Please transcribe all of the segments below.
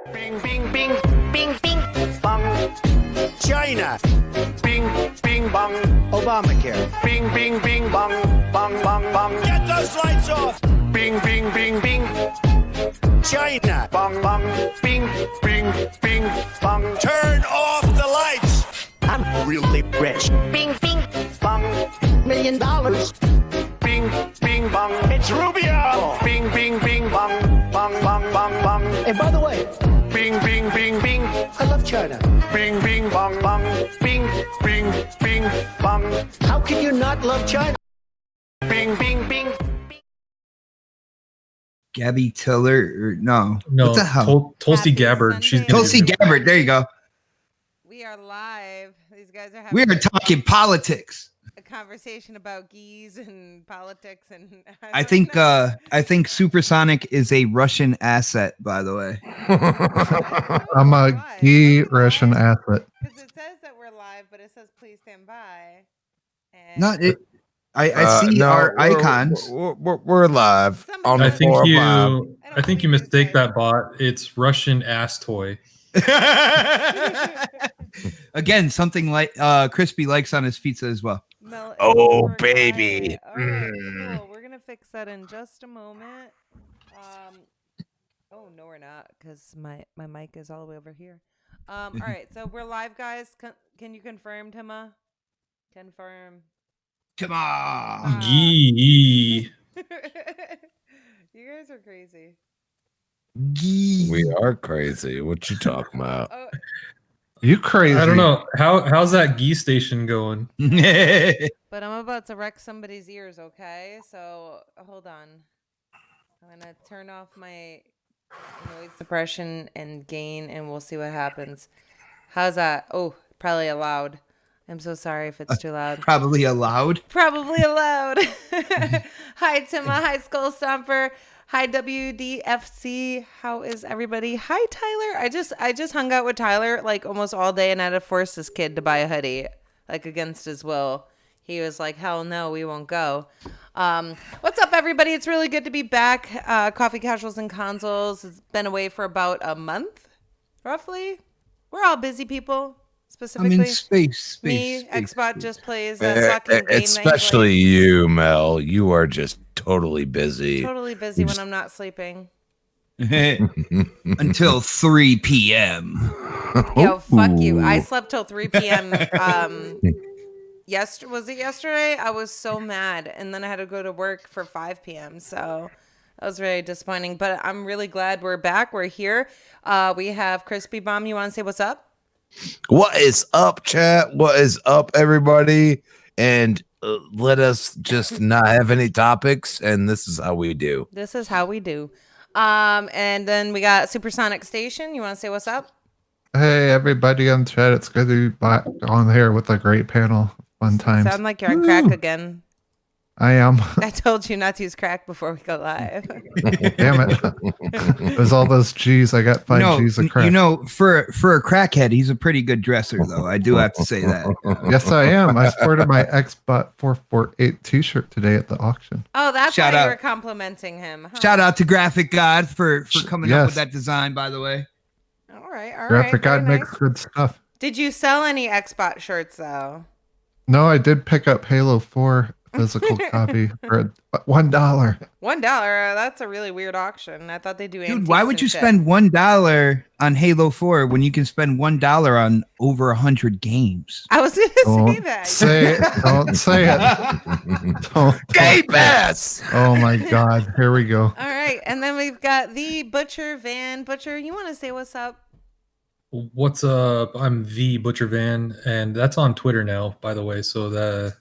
Bing, bing, bing, bing, bing, bong. China. Bing, bing, bong. Obamacare. Bing, bing, bing, bong, bong, bong, bong. Get those lights off. Bing, bing, bing, bing. China. Bong, bong. Bing, bing, bing, bong. Turn off the lights. I'm really rich. Bing, bing, bong. $1 million. Bing, bing, bong. It's Rubio. Bing, bing, bing, bong, bong, bong, bong, bong. And by the way, bing, bing, bing, bing. I love China. Bing, bing, bong, bong. Bing, bing, bing, bong. How can you not love China? Bing, bing, bing. Gabby Tiller, or no? No, What the hell? Tulsi Happy Gabbard. She's Sunday. Tulsi Gabbard. There you go. We are live. These guys are having We are talking politics. a conversation about geese and politics, and I think Supersonic is a Russian asset, by the way. I'm a key Russian asset. Because it says that we're live, but it says please stand by. And Not it. I see our icons. We're live on the I think 405. I think you mistake that bot. It's Russian ass toy. Again, something like Crispy likes on his pizza as well. Oh, we're baby. live. All right, cool. We're gonna fix that in just a moment. Oh no, we're not, because my mic is all the way over here. All right, so we're live, guys. Can you confirm, Tima? Confirm. Come on. Yee. You guys are crazy. We are crazy. What you talking about? Oh, You crazy? I don't know how's that gee station going. but I'm about to wreck somebody's ears. Okay, so hold on. I'm gonna turn off my noise suppression and gain, and we'll see what happens. How's that? Oh, probably loud. I'm so sorry if it's too loud. Probably allowed. Probably allowed. Hi, Tima. Hi, Skull Stomper. Hi, WDFC. How is everybody? Hi, Tyler. I just hung out with Tyler like almost all day, and I had to force this kid to buy a hoodie, like against his will. He was like, "Hell no, we won't go." What's up, everybody? It's really good to be back. Coffee Casuals and Consoles has been away for about a month, roughly. We're all busy people. Specifically, I'm in space. me, space. Xbot just plays that fucking game. Especially you, Mel. You are just totally busy. Totally busy when I'm not sleeping. Until 3 p.m. Yo, fuck you. I slept till 3 p.m. Was it yesterday? I was so mad, and then I had to go to work for 5 p.m. So that was very disappointing. But I'm really glad we're back. We're here. We have Crispy Bomb. You want to say what's up? What is up, chat? What is up, everybody? And let us just not have any topics, and this is how we do. This is how we do. And then we got Supersonic Station. You want to say what's up? Hey, everybody on chat. It's good to be back on here with a great panel. Fun times. Sound like you're on crack again. I am. I told you not to use crack before we go live. Damn it. It was all those G's. I got 5 G's of crack. You know, for a crackhead, he's a pretty good dresser, though. I do have to say that. Yes, I am. I sported my Xbot 448 t-shirt today at the auction. Oh, that's Shout why out. you were complimenting him. Huh? Shout out to Graphic God for coming up Yes. with that design, by the way. All right. Graphic God very makes nice. good stuff. Did you sell any Xbot shirts though? No, I did pick up Halo 4 physical copy for $1. $1. That's a really weird auction. I thought they do. Dude, why would you spend $1 on Halo 4 when you can spend $1 on over 100 games? I was gonna say that. Don't say it. Don't. Gay Pass! Oh my God. Here we go. All right, and then we've got the Butcher Van. Butcher, you want to say what's up? What's up? I'm the Butcher Van, and that's on Twitter now, by the way. So the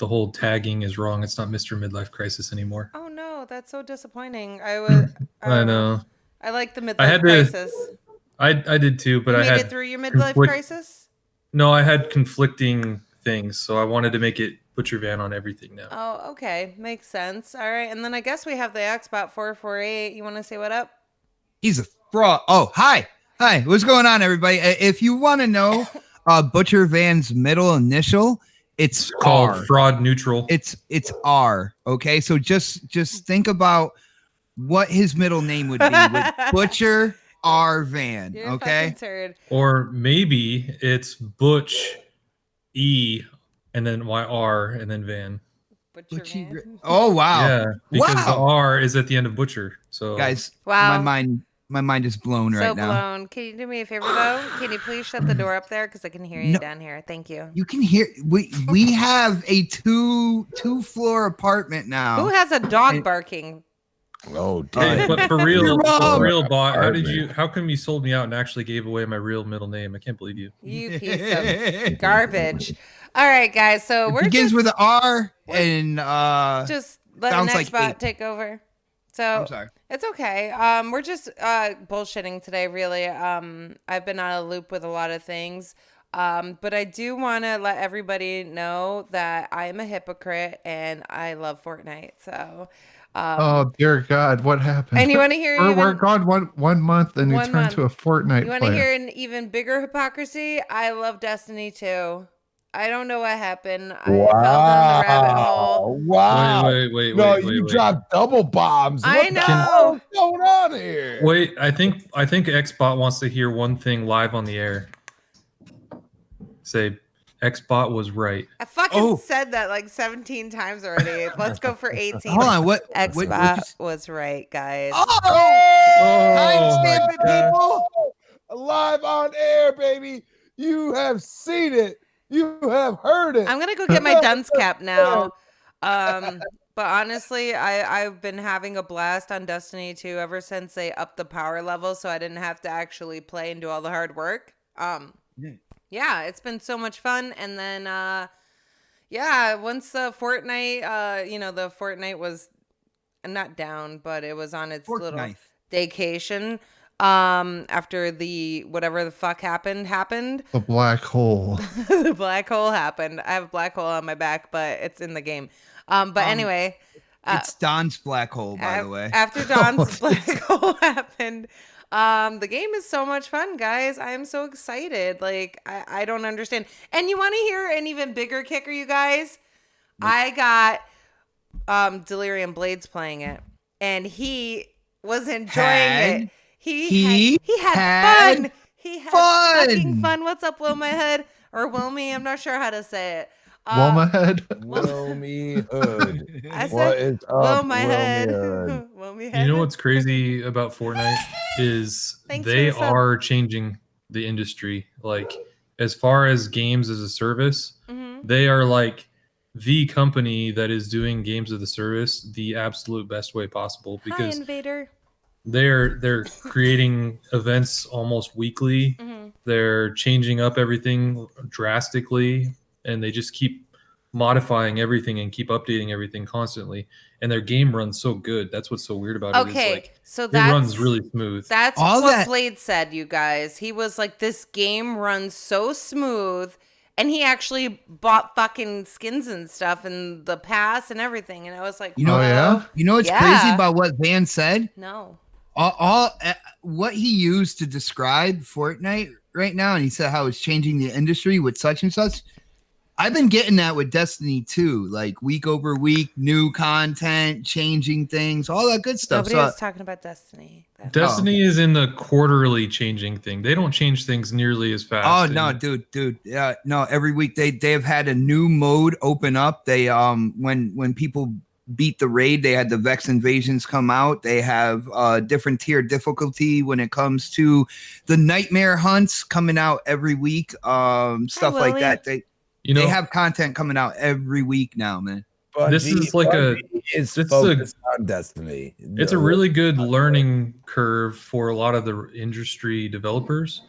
whole tagging is wrong. It's not Mr. Midlife Crisis anymore. Oh no, that's so disappointing. I know. I like the midlife I had to- crisis. I did too, but You I made had it through your midlife conflict- crisis. No, I had conflicting things, so I wanted to make it Butcher Van on everything now. Oh, okay, makes sense. All right, and then I guess we have the Xbot 448. You want to say what up? He's a fraud. Oh, hi. What's going on, everybody? If you want to know Butcher Van's middle initial, it's Called R. Fraud Neutral. It's R. Okay, so just think about what his middle name would be with Butcher R Van. You're a Okay. fucking turd. Or maybe it's Butch E and then YR and then Van. Butcher Van. Oh wow. Yeah, because the Wow. R is at the end of Butcher. So Guys, Wow. my mind is blown So right now. blown. Can you do me a favor though? Can you please shut the door up there because I can hear you No. down here? Thank you. You can hear we have a two floor apartment now. Who has a dog barking? Oh, Hey, damn. but for Your mom. real, bot. How come you sold me out and actually gave away my real middle name? I can't believe you. You piece of garbage. All right, guys. So we're begins just, with an R and just let sounds an like Xbot eight. take over. So I'm sorry. it's okay. We're just bullshitting today, really. I've been out of the loop with a lot of things. But I do want to let everybody know that I am a hypocrite and I love Fortnite. So Oh dear God, what happened? and you want to hear We're even, gone one month, and you One turn month. to a Fortnite you want to player. hear an even bigger hypocrisy? I love Destiny too. I don't know what happened. I fell down the rabbit hole. Wow. Wait. No, you dropped double bombs. I What the know. hell is going on here? Wait, I think Xbot wants to hear one thing live on the air. Say, Xbot was right. I fucking Oh. said that like 17 times already. Let's go for 18. Hold on, what Xbot was right, guys. Oh, Oh, timestamp my it, God. people. Live on air, baby. You have seen it. You have heard it. I'm gonna go get my dunce cap now. But honestly, I've been having a blast on Destiny 2 ever since they upped the power level, so I didn't have to actually play and do all the hard work. Yeah, it's been so much fun. And then once the Fortnite, the Fortnite was not down, but it was on its little Fortnite. vacation. After the whatever the fuck happened. The black hole. The black hole happened. I have a black hole on my back, but it's in the game. Anyway, It's Don's black hole, by the way. after Don's black hole happened, the game is so much fun, guys. I am so excited. Like I don't understand. And you want to hear an even bigger kicker, you guys? I got Delirium Blades playing it, and he was enjoying it. He had fun. He had fucking fun. What's up, Wilma Hood? Or Wilmy? I'm not sure how to say it. Womahead. Wilmy Hood. I What said is up, Wilmy Wilmy Hood. Hood? Wilmy Hood. You know what's crazy about Fortnite is Thanks for they the sub. are changing the industry. Like as far as games as a service, they are like the company that is doing games as a service the absolute best way possible Hi, because Invader. they're creating events almost weekly. They're changing up everything drastically, and they just keep modifying everything and keep updating everything constantly. And their game runs so good. That's what's so weird about it. Okay, Is like, so it that's runs really smooth. That's All what that- Blade said, you guys. He was like, this game runs so smooth. And he actually bought fucking skins and stuff in the past and everything. And I was like, You know, Oh, yeah? You know what's Yeah. crazy about what Van said? no. All what he used to describe Fortnite right now, and he said how it's changing the industry with such and such. I've been getting that with Destiny too, like week over week, new content, changing things, all that good stuff. Nobody was talking about Destiny. Destiny is in the quarterly changing thing. They don't change things nearly as fast. Oh no, And dude. Yeah, no. Every week they have had a new mode open up. They when people beat the raid, they had the Vex invasions come out. They have different tier difficulty when it comes to the nightmare hunts coming out every week. Stuff like Willie. that. you know, They have content coming out every week now, man. This is like it's it's focused on Destiny. it's a really good learning curve for a lot of the industry developers.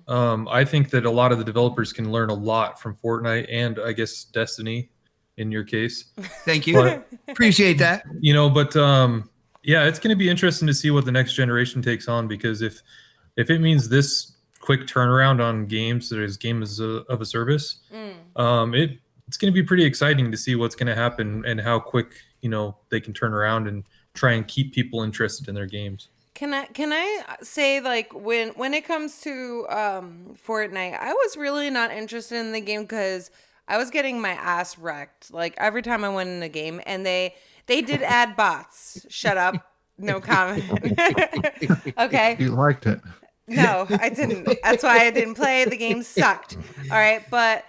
I think that a lot of the developers can learn a lot from Fortnite and I guess Destiny in your case. Thank you. But Appreciate that. yeah, it's going to be interesting to see what the next generation takes on, because if it means this quick turnaround on games that is games of a service, it's going to be pretty exciting to see what's going to happen and how quick they can turn around and try and keep people interested in their games. Can I say, like, when it comes to Fortnite, I was really not interested in the game because I was getting my ass wrecked like every time I went in the game, and they did add bots. Shut up. No comment. Okay. You liked it. No, I didn't. That's why I didn't play. The game sucked. All right, but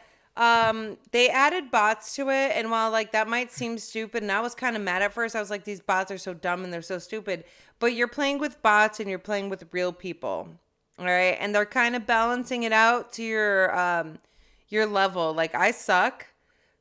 they added bots to it, and while like that might seem stupid, and I was kind of mad at first, I was like, these bots are so dumb and they're so stupid. But you're playing with bots and you're playing with real people. All right, and they're kind of balancing it out to your level. Like I suck.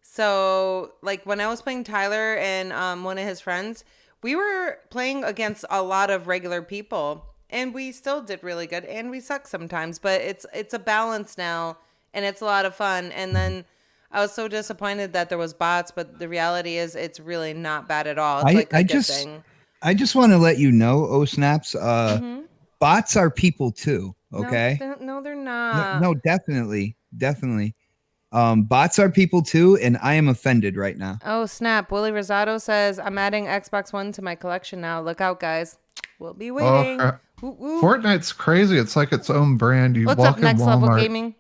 So like when I was playing Tyler and one of his friends, we were playing against a lot of regular people. And we still did really good, and we suck sometimes, but it's a balance now, and it's a lot of fun. And then I was so disappointed that there was bots, but the reality is it's really not bad at all. It's like a good thing. I just want to let you know, OhSnaps, bots are people too. Okay. No, they're not. No, definitely. Bots are people too, and I am offended right now. Oh snap! Willie Rosado says I'm adding Xbox One to my collection now. Look out, guys. We'll be waiting. Fortnite's crazy. It's like its own brand. You What's walk up, in Next Walmart. Level Gaming?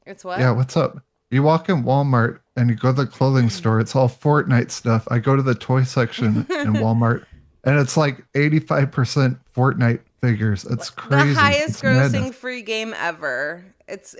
It's what? Yeah, what's up? You walk in Walmart and you go to the clothing store. It's all Fortnite stuff. I go to the toy section in Walmart, and it's like 85% Fortnite figures. It's crazy. The highest it's grossing madness. free game ever. It's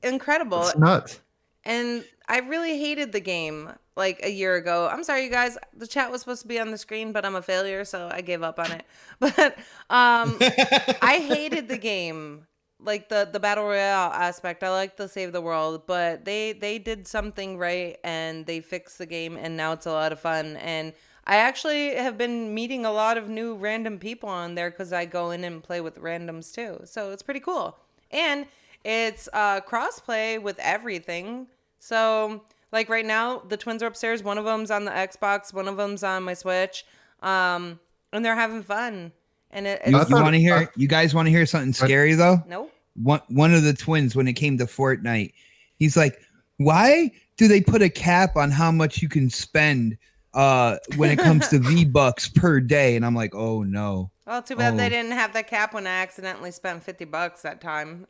incredible. It's nuts. And I really hated the game like a year ago. I'm sorry, you guys. The chat was supposed to be on the screen, but I'm a failure, so I gave up on it. But I hated the game, like the battle royale aspect. I like the save the world, but they did something right, and they fixed the game, and now it's a lot of fun. And I actually have been meeting a lot of new random people on there because I go in and play with randoms too. So it's pretty cool. And it's cross-play with everything. So, like right now, the twins are upstairs. One of them's on the Xbox. One of them's on my Switch. And they're having fun. And You want to hear? You guys want to hear something scary though? Nope. One of the twins, when it came to Fortnite, he's like, "Why do they put a cap on how much you can spend when it comes to V-Bucks per day?" And I'm like, "Oh no." Well, too bad they didn't have that cap when I accidentally spent $50 that time.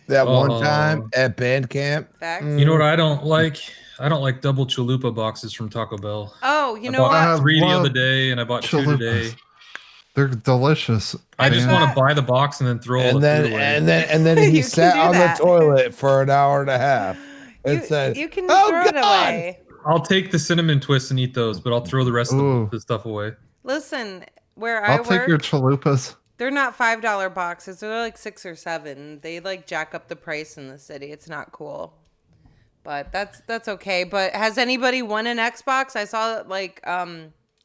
That one time at band camp. Facts. You know what I don't like? I don't like double chalupa boxes from Taco Bell. Oh, you I know bought what? 3 the other day, and I bought 2 chalupas. today. They're delicious. I just man. want to buy the box and then throw And it then away. and then he You sat can on do that. the toilet for an hour and a half and said, You can "Oh, throw it God!" away. I'll take the cinnamon twists and eat those, but I'll throw the rest of the stuff away. Listen, where I'll I take your work, chalupas. they're not $5 boxes. They're like 6 or 7. They like jack up the price in the city. It's not cool. But that's okay. But has anybody won an Xbox? I saw like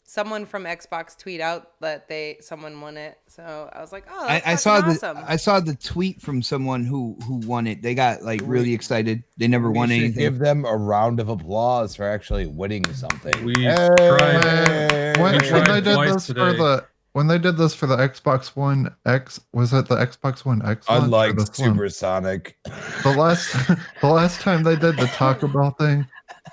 someone from Xbox tweet out that someone won it. So I was like, oh, that's I saw awesome. I saw the tweet from someone who won it. They got like really excited. They never We won should anything. give them a round of applause for actually winning something. We Hey! tried. When tried they did twice this today. when they did this for the Xbox One X, was it the Xbox One X? launch or Unlike this one? Supersonic. The last time they did the Taco Bell thing,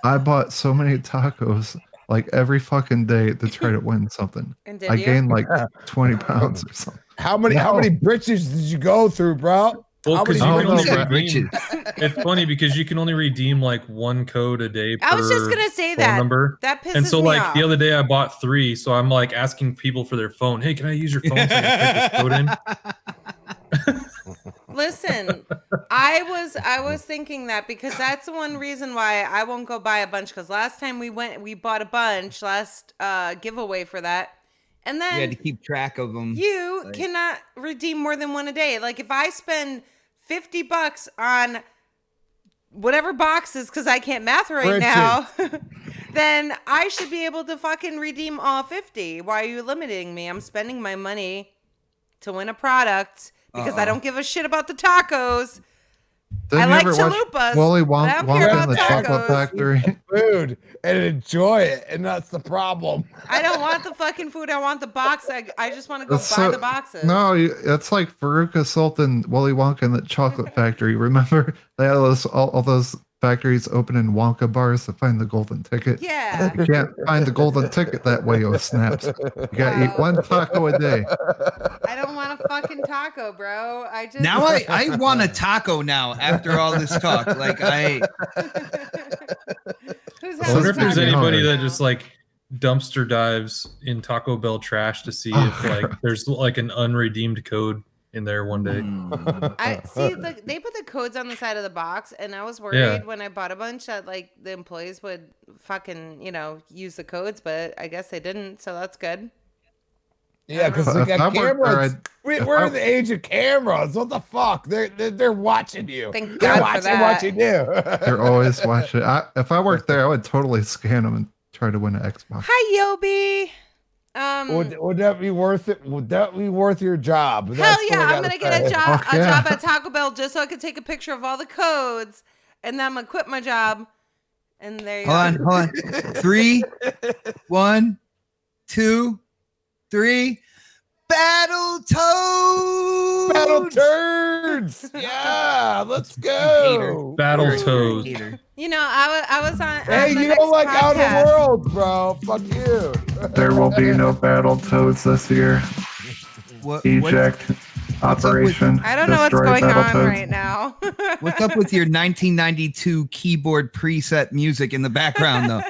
I bought so many tacos like every fucking day to try to win something. And did I you? gained like 20 pounds or something. How many britches did you go through, bro? Well, How 'cause many you Oh, can no, only but- redeem. It's funny because you can only redeem like 1 code a day per I was just gonna say phone that. number. That pisses And so me like off. the other day I bought 3, so I'm like asking people for their phone. Hey, can I use your phone so I can type this code in? Listen, I was thinking that because that's the one reason why I won't go buy a bunch. Because last time we bought a bunch last giveaway for that, and You had then to keep track of them. you cannot redeem more than one a day. Like if I spend $50 on whatever boxes, because I can't math right now, then I should be able to fucking redeem all 50. Why are you limiting me? I'm spending my money to win a product because I don't give a shit about the tacos. Didn't I you like ever watch chalupas, Willy but I don't care Wonka about and the Chocolate tacos. Factory? Food and enjoy it, and that's the problem. I don't want the fucking food. I want the box. I just want to go That's buy so- the boxes. No, it's like Veruca Salt and Willy Wonka and the Chocolate Factory. Remember they had all those factories open in Wonka bars to find the golden ticket. Yeah. You can't find the golden ticket that way, snaps. You gotta eat one taco a day. I don't want a fucking taco, bro. I just Now I want a taco now after all this talk. Like Who's I wonder if having there's tacos? anybody that just like dumpster dives in Taco Bell trash to see if like there's like an unredeemed code in there one day. I see they put the codes on the side of the box, and I was worried when I bought a bunch that like the employees would fucking use the codes, but I guess they didn't, so that's good. Yeah, because we got cameras. We're in the age of cameras. What the fuck? They're watching you. Thank They're God watching for that. what you do. They're always watching. If I worked there, I would totally scan them and try to win an Xbox. Hi, Yobi. Would that be worth it? Would that be worth your job? Hell yeah, I'm gonna get a job yeah. at Taco Bell just so I could take a picture of all the codes, and then I'm gonna quit my job. And there you go. Hold on. 3, 1, 2, 3. Battle Toads! Battle turds! Yeah, let's go. Battle Toads. I was on. Hey, the you next don't like podcast. Outer Worlds, bro. Fuck you. There will be no Battle Toads this year. What, Eject. Operation. I don't know what's Destroy going on Battletoads. right now. what's up with your 1992 keyboard preset music in the background, though?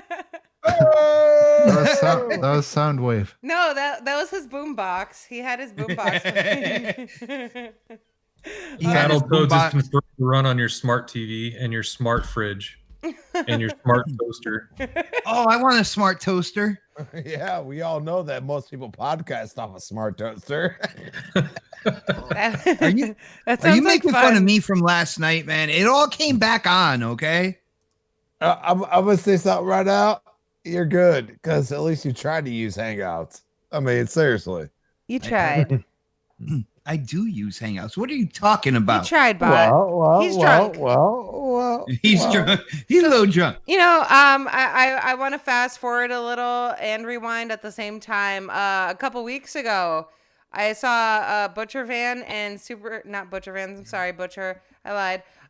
That was Soundwave. No, that was his boombox. He had his boombox. Battle Toads is confirmed to run on your smart TV and your smart fridge and your smart toaster. Oh, I want a smart toaster. Yeah, we all know that most people podcast off a smart toaster. Are you making fun of me from last night, man? It all came back on, okay? I'm gonna say something right now. You're good because at least you tried to use Hangouts. I mean, seriously. You tried. I do use Hangouts. What are you talking about? You tried, Bot. He's drunk. He's drunk. He's a little drunk. I want to fast forward a little and rewind at the same time. A couple weeks ago, I saw Butcher Van and not Butcher Vans. I'm sorry, Butcher. I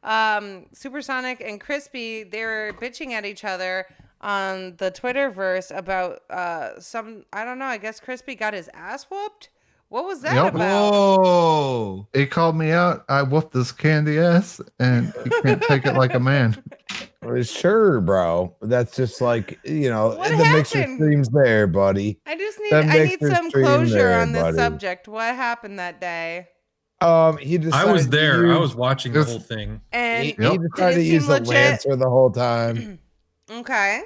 lied. Supersonic and Crispy, they were bitching at each other on the Twitterverse about I don't know, I guess Crispy got his ass whooped. What was that about? Whoa. He called me out. I whooped this candy ass, and you can't take it like a man. Sure, bro. That's just like, What the mixer happened? stream's there, buddy. I That need mixer some stream closure there, on this buddy. subject. What happened that day? He decided I was there. to I use- was watching the whole thing. And He did decided to it use seem the legit? Lancer the whole time. Okay.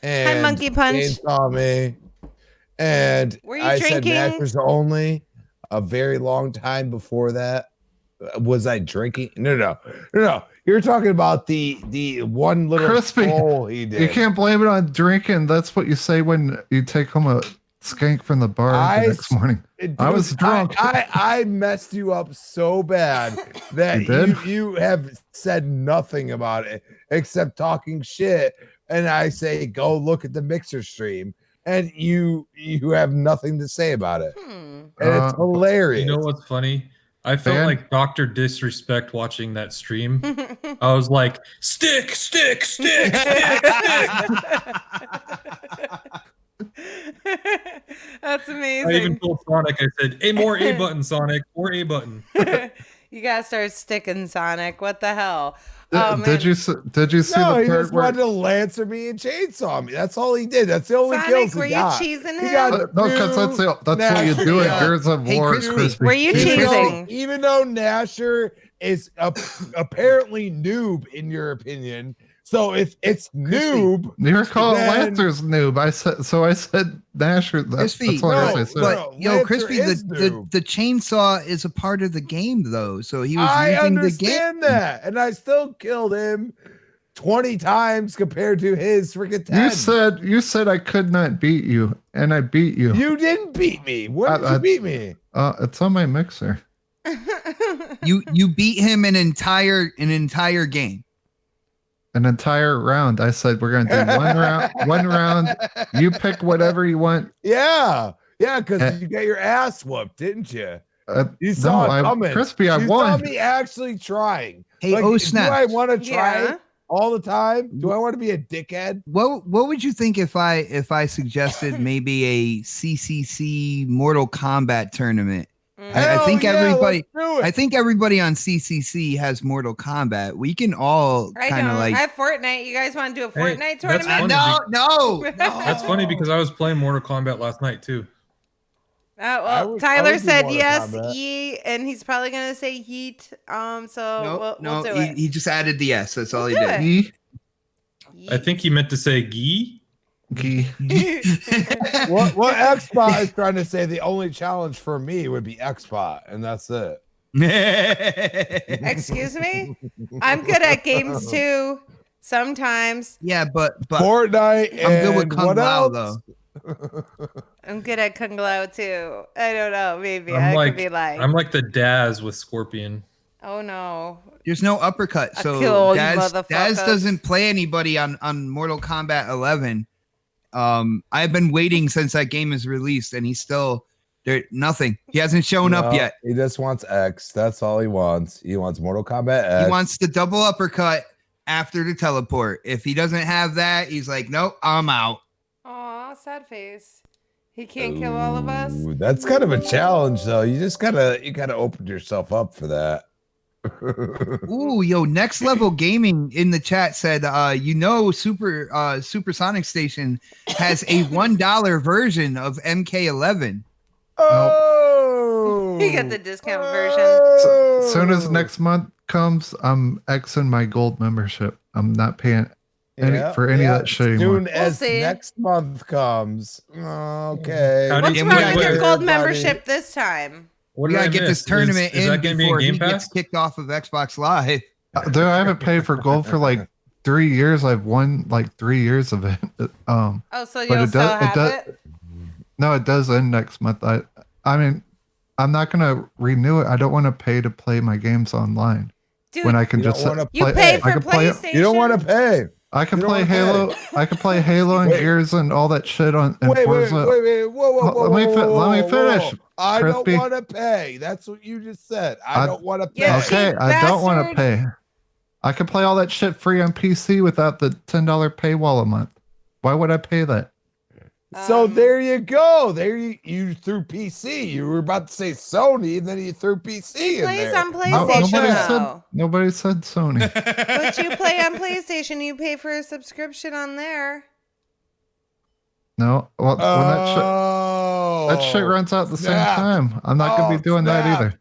And Monkey Punch. Jane saw me. And Were you I said drinking? Masters only. A very long time before that. Was I drinking? No. You're talking about the one little Crispy. troll he did. You can't blame it on drinking. That's what you say when you take home a skank from the bar the next morning. I was drunk. I messed you up so bad that You did? you have said nothing about it except talking shit. And I say, go look at the mixer stream. And you have nothing to say about it. And it's hilarious. You know what's funny? I felt Dan? like Dr. Disrespect watching that stream. I was like, stick. That's amazing. I even told Sonic, I said, hey, more A button, Sonic, more A button. You gotta start sticking, Sonic. What the hell? Did you see No, the he part just where? wanted to lancer me and chainsaw me. That's all he did. That's the only Sonic, kills were he you got. cheesing He him? got No, because that's what you do at Gears of Hey, War, Crispy, Crispy. were you cheesing? Even though Nasher is apparently noob in your opinion, so if it's noob, You're calling then- Lancer's noob. I said Nasher. That's Crispy, all I no, said. But Lancer Crispy, is the noob. chainsaw is a part of the game, though. So he was I using the game. understand that, and I still killed him 20 times compared to his freaking 10. You said I could not beat you, and I beat you. You didn't beat me. Where did you beat me? It's on my mixer. You beat him an entire game. An entire round. I said we're gonna do one round. You pick whatever you want. Yeah, because you got your ass whooped, didn't you? You saw it coming. Crispy, I you won. saw me actually trying. Hey, do OhSnap. I want to try Yeah. all the time? Do I want to be a dickhead? What would you think if I suggested maybe a CCC Mortal Kombat tournament I think Hell yeah, everybody. let's do it. I think everybody on CCC has Mortal Kombat. We can all I kind don't. of like. I have Fortnite. You guys want to do a Hey, Fortnite that's tournament? funny. No. That's funny because I was playing Mortal Kombat last night too. Well, I Tyler would do said Mortal yes, Kombat. ye, and he's probably gonna say yeet. So we'll do it. He just added the S. That's all he do did. it. Yeet. I think he meant to say "gi." What Xbot is trying to say, the only challenge for me would be Xbot, and that's it. Excuse me? I'm good at games too. Sometimes. Yeah, but Fortnite I'm good with and Kung what Lao else? though. I'm good at Kung Lao too. I don't know. Maybe I'm I could be like, I'm like the Daz with Scorpion. oh no. There's no uppercut, I so kill all you Daz motherfuckers. doesn't play anybody on Mortal Kombat 11. I've been waiting since that game is released, and he's still there. Nothing. He hasn't shown up yet. He just wants X. That's all he wants. He wants Mortal Kombat X. He wants the double uppercut after the teleport. If he doesn't have that, he's like, nope, I'm out. Aw, sad face. He can't kill all of us. Ooh, that's kind of a challenge, though. You gotta open yourself up for that. Ooh, yo, Next Level Gaming in the chat said, Supersonic Station has a $1 version of MK11. Oh, He got the discount version. As soon as next month comes, I'm Xing my gold membership. I'm not paying for any of that shit anymore. Soon as see. next month comes. Okay. How do What's you- wrong wait, with your wait, gold everybody. membership this time? What You did I gotta get miss? this tournament Is in that gonna be before in he Game Pass? gets kicked off of Xbox Live. Dude, I haven't paid for gold for like 3 years. I've won like 3 years of it. Oh, so But you'll it still does- it have does- it? No, it does end next month. I mean, I'm not gonna renew it. I don't want to pay to play my games online Dude, when I can You don't just wanna you play- pay I for can play it- PlayStation? You don't want to pay. I can You don't play wanna Halo. I can play Halo and Wait. Gears and all that shit on. And Wait, Forza. whoa, Let me finish, I don't Crispy. want to pay. That's what you just said. I don't want to pay. Yeah, Okay, cheap I don't want to bastard. pay. I can play all that shit free on PC without the $10 paywall a month. Why would I pay that? So there you go. There you threw PC. You were about to say Sony, and then you threw PC in Plays there. on No, PlayStation. nobody said Sony. But you play on PlayStation, you pay for a subscription on there. No, well, when Oh, that shit runs out at the same snap. time. I'm not gonna be doing that either.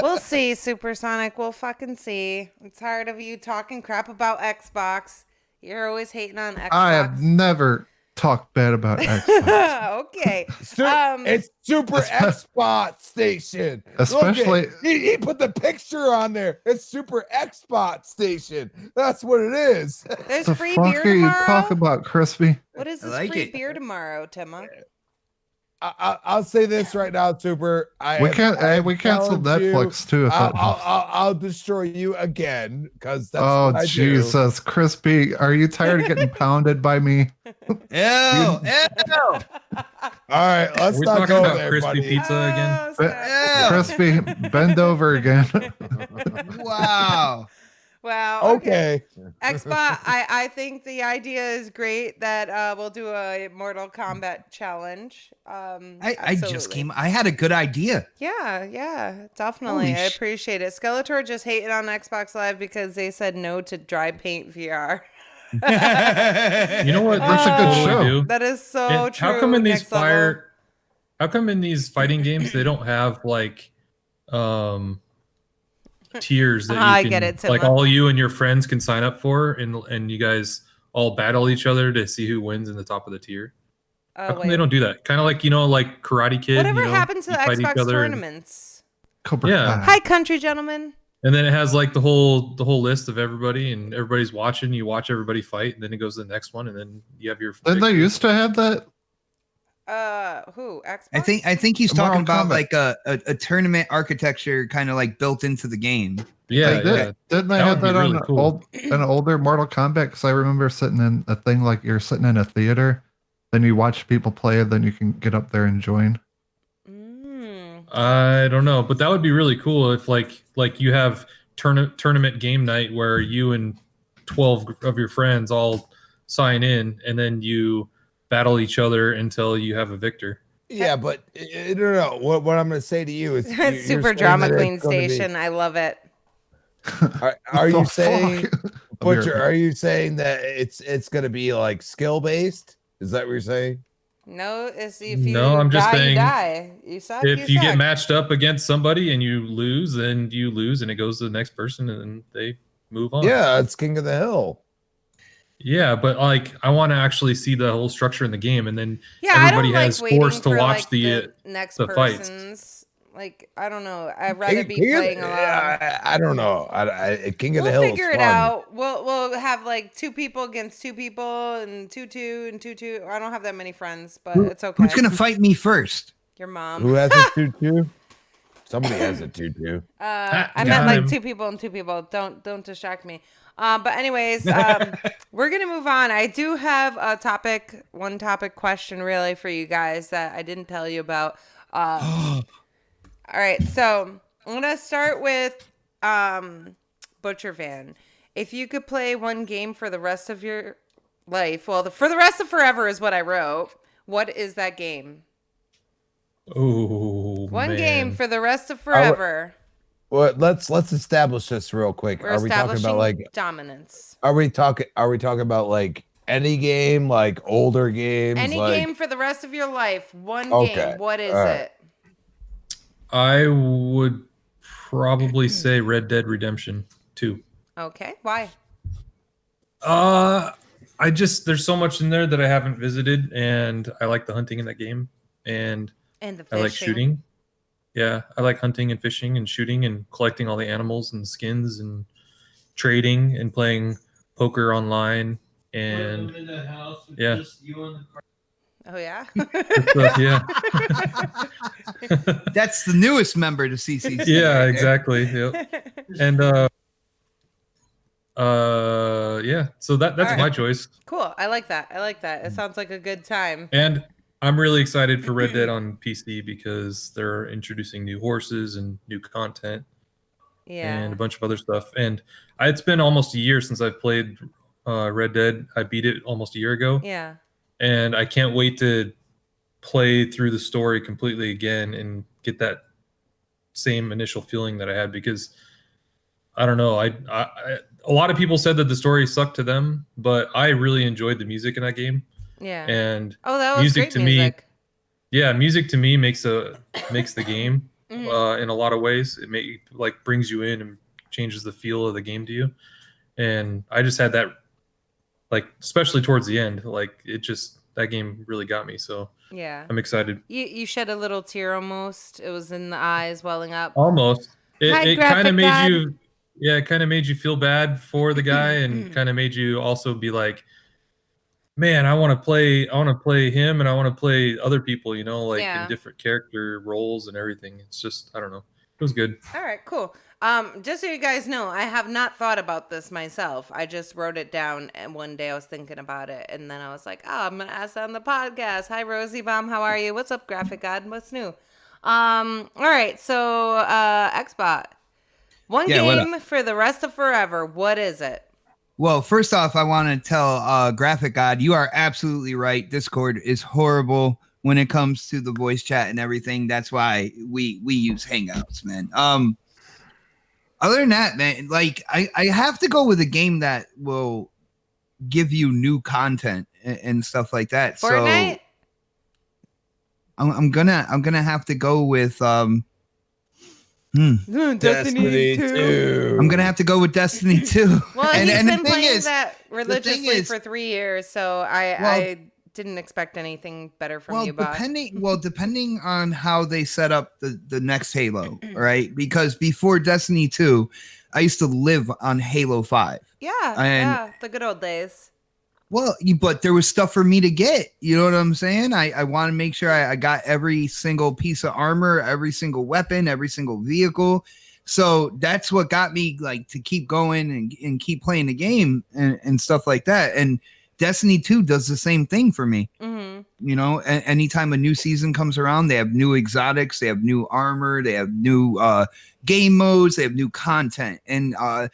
We'll see, Supersonic. We'll fucking see. I'm tired of you talking crap about Xbox. You're always hating on Xbox. I have never talked bad about Xbox. Okay. It's Super Xbox Station. Especially- Look he put the picture on there. It's Super Xbox Station. That's what it is. There's The free fuck beer are you tomorrow. talking about, Crispy? What is I this like free it. beer tomorrow, Timma? I'll say this right now, Super. We canceled challenge you. Netflix too. If that helps. I'll destroy you again because that's Oh what I do. Jesus, Crispy, are you tired of getting pounded by me? Ew, ew. All right, let's Are we not talking go about there, crispy buddy. pizza again? Oh, snap. Crispy, bend over again. Wow. Wow. Okay. Xbox, I think the idea is great that we'll do a Mortal Kombat challenge. I just came. I had a good idea. Yeah, definitely. Holy I appreciate it. Skeletor just hated on Xbox Live because they said no to dry paint VR. You know what? That's they a should good totally show. do? That is so And true. How come in these Next level. How come in these fighting games they don't have like tiers that you I can, get it, like Timma. all you and your friends can sign up for, and you guys all battle each other to see who wins in the top of the tier? How come they don't do that? Kind of like like Karate Kid. Whatever you know, happened to you the fight each Xbox other and- tournaments? Cobra Yeah. Kai. Hi, country gentlemen. And then it has like the whole list of everybody, and everybody's watching. You watch everybody fight, and then it goes to the next one, and then you have your. Didn't they victory. used to have that? Who? Xbox? I think he's Mortal talking about Kombat. like a tournament architecture kind of like built into the game. Yeah, Like, yeah. Didn't they That have would be that on really cool. an older Mortal Kombat? Because I remember sitting in a thing like you're sitting in a theater, then you watch people play, then you can get up there and join. I don't know, but that would be really cool if like you have tournament game night where you and 12 of your friends all sign in, and then you battle each other until you have a victor. Yeah, but no. What I'm going to say to you is Super drama queen station. I love it. Are you saying, fuck? Butcher? Are you saying that it's going to be like skill based? Is that what you're saying? No, it's if you No, I'm just die, you saying, die. You suck. if you get suck. matched up against somebody and you lose, then you lose, and it goes to the next person, and then they move on. Yeah, it's King of the Hill. Yeah, but like I want to actually see the whole structure in the game, and then Yeah, everybody I don't has like waiting forced to for, watch like, the next fights. person's. Like, I don't know. I'd rather be playing alone. I don't know. King of the Hill. We'll figure is it fun. out. We'll have like 2 people against 2 people and 2-2 and 2-2. I don't have that many friends, but it's okay. Who's gonna fight me first? Your mom. Who has a 2-2? Somebody has a 2-2. I meant like 2 people and 2 people. Don't distract me. But anyways, we're gonna move on. I do have a one topic question really for you guys that I didn't tell you about. All right, so I'm gonna start with Butcher Van. If you could play one game for the rest of your life, for the rest of forever is what I wrote. What is that game? Oh, One man. game for the rest of forever. Well, let's establish this real quick. We're Are we talking about like dominance? Are we talking about like any game, like older games? Any like, game for the rest of your life. One Okay, game. What is all right. it? I would probably say Red Dead Redemption 2. Okay. Why? There's so much in there that I haven't visited, and I like the hunting in that game, and And the I fishing. like shooting. Yeah, I like hunting and fishing and shooting and collecting all the animals and skins and trading and playing poker online and in that house with yeah. just you on the car. Oh yeah. Yeah. That's the newest member to CCC. Yeah, exactly. Yep. And yeah, so that's All right. my choice. Cool. I like that. It sounds like a good time. And I'm really excited for Red Dead on PC because they're introducing new horses and new content and a bunch of other stuff. And it's been almost a year since I've played Red Dead. I beat it almost a year ago. Yeah. And I can't wait to play through the story completely again and get that same initial feeling that I had, because I don't know. A lot of people said that the story sucked to them, but I really enjoyed the music in that game. Yeah. And that was music great to music. music to me makes the game Mhm. in a lot of ways. It brings you in and changes the feel of the game to you. And I just had that, especially towards the end, that game really got me. So Yeah. I'm excited. You shed a little tear almost. It was in the eyes welling up. Almost. Hi, It kind graphic of made god. you, it kind of made you feel bad for the guy, and kind of made you also be like, man, I want to play him, and I want to play other people, Yeah. in different character roles and everything. It's just, I don't know. It was good. All right, cool. Just so you guys know, I have not thought about this myself. I just wrote it down, and one day I was thinking about it, and then I was like, "Oh, I'm gonna ask that on the podcast." Hi, Rosie Bomb, how are you? What's up, Graphic God? What's new? All right, so Xbot, one Yeah, what game for the rest of forever. What is it? Well, first off, I want to tell Graphic God, you are absolutely right. Discord is horrible when it comes to the voice chat and everything. That's why we use Hangouts, man. Other than that, man, I have to go with a game that will give you new content and stuff like that. Fortnite? So I'm gonna have to go with Destiny 2. I'm gonna have to go with Destiny 2. Well, and he's the been thing playing is- that religiously is- for 3 years, so I didn't expect anything better from you, Bob. Depending on how they set up the next Halo, right? Because before Destiny 2, I used to live on Halo 5. Yeah, the good old days. Well, but there was stuff for me to get. You know what I'm saying? I want to make sure I got every single piece of armor, every single weapon, every single vehicle. So that's what got me to keep going and keep playing the game and stuff like that. And Destiny 2 does the same thing for me. Mm-hmm. You know, anytime a new season comes around, they have new exotics, they have new armor, they have new game modes, they have new content. And I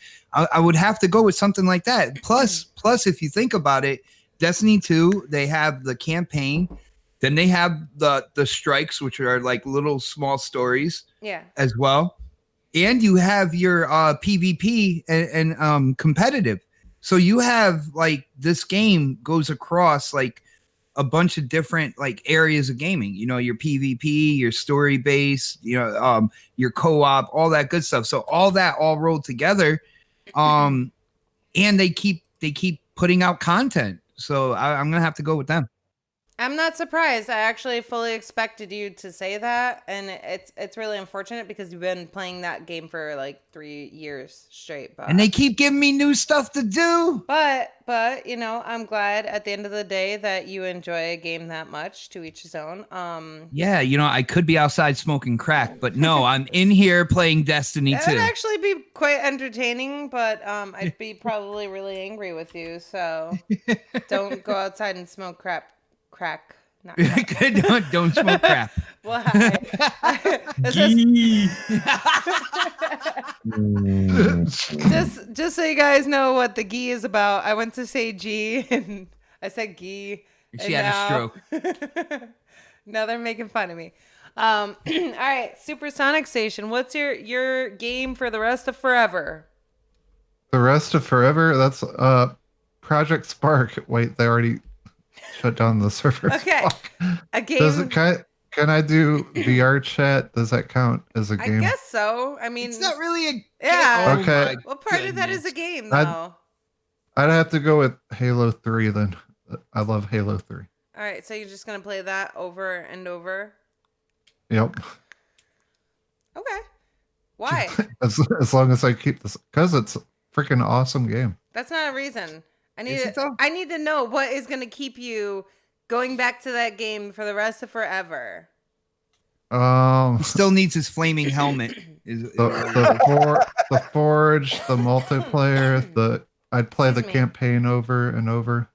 would have to go with something like that. Plus, if you think about it, Destiny 2, they have the campaign. Then they have the strikes, which are like little small stories as well. And you have your PvP and competitive. So you have like this game goes across like a bunch of different like areas of gaming, you know, your PvP, your story base, you know, your co-op, all that good stuff. So all that all rolled together. And they keep putting out content. So I'm going to have to go with them. I'm not surprised. I actually fully expected you to say that, and it's really unfortunate because you've been playing that game for like 3 years straight. But and they keep giving me new stuff to do. But you know, I'm glad at the end of the day that you enjoy a game that much. To each his own. Yeah, you know, I could be outside smoking crack, but no, I'm in here playing Destiny 2. That'd actually be quite entertaining, but I'd be probably really angry with you. So don't go outside and smoke crack. Not crack. Don't smoke crap. Why? Just so you guys know what the ghee is about. I went to say G and I said ghee. She had a stroke. Now they're making fun of me. All right, Supersonic Station. What's your game for the rest of forever? The rest of forever? That's Project Spark. Wait, they already shut down the server. Okay. Fuck. A game. Can I do VR chat? Does that count as a game? I guess so. I mean, It's not really a Yeah. Okay. What part of that is a game, though? I'd have to go with Halo 3 then. I love Halo 3. All right, so you're just gonna play that over and over. Yep. Okay. Why? as long as I keep this, because it's a freaking awesome game. That's not a reason. I need Is it though? I need to know what is gonna keep you going back to that game for the rest of forever. He still needs his flaming helmet. The Forge, the multiplayer, I'd play the campaign over and over.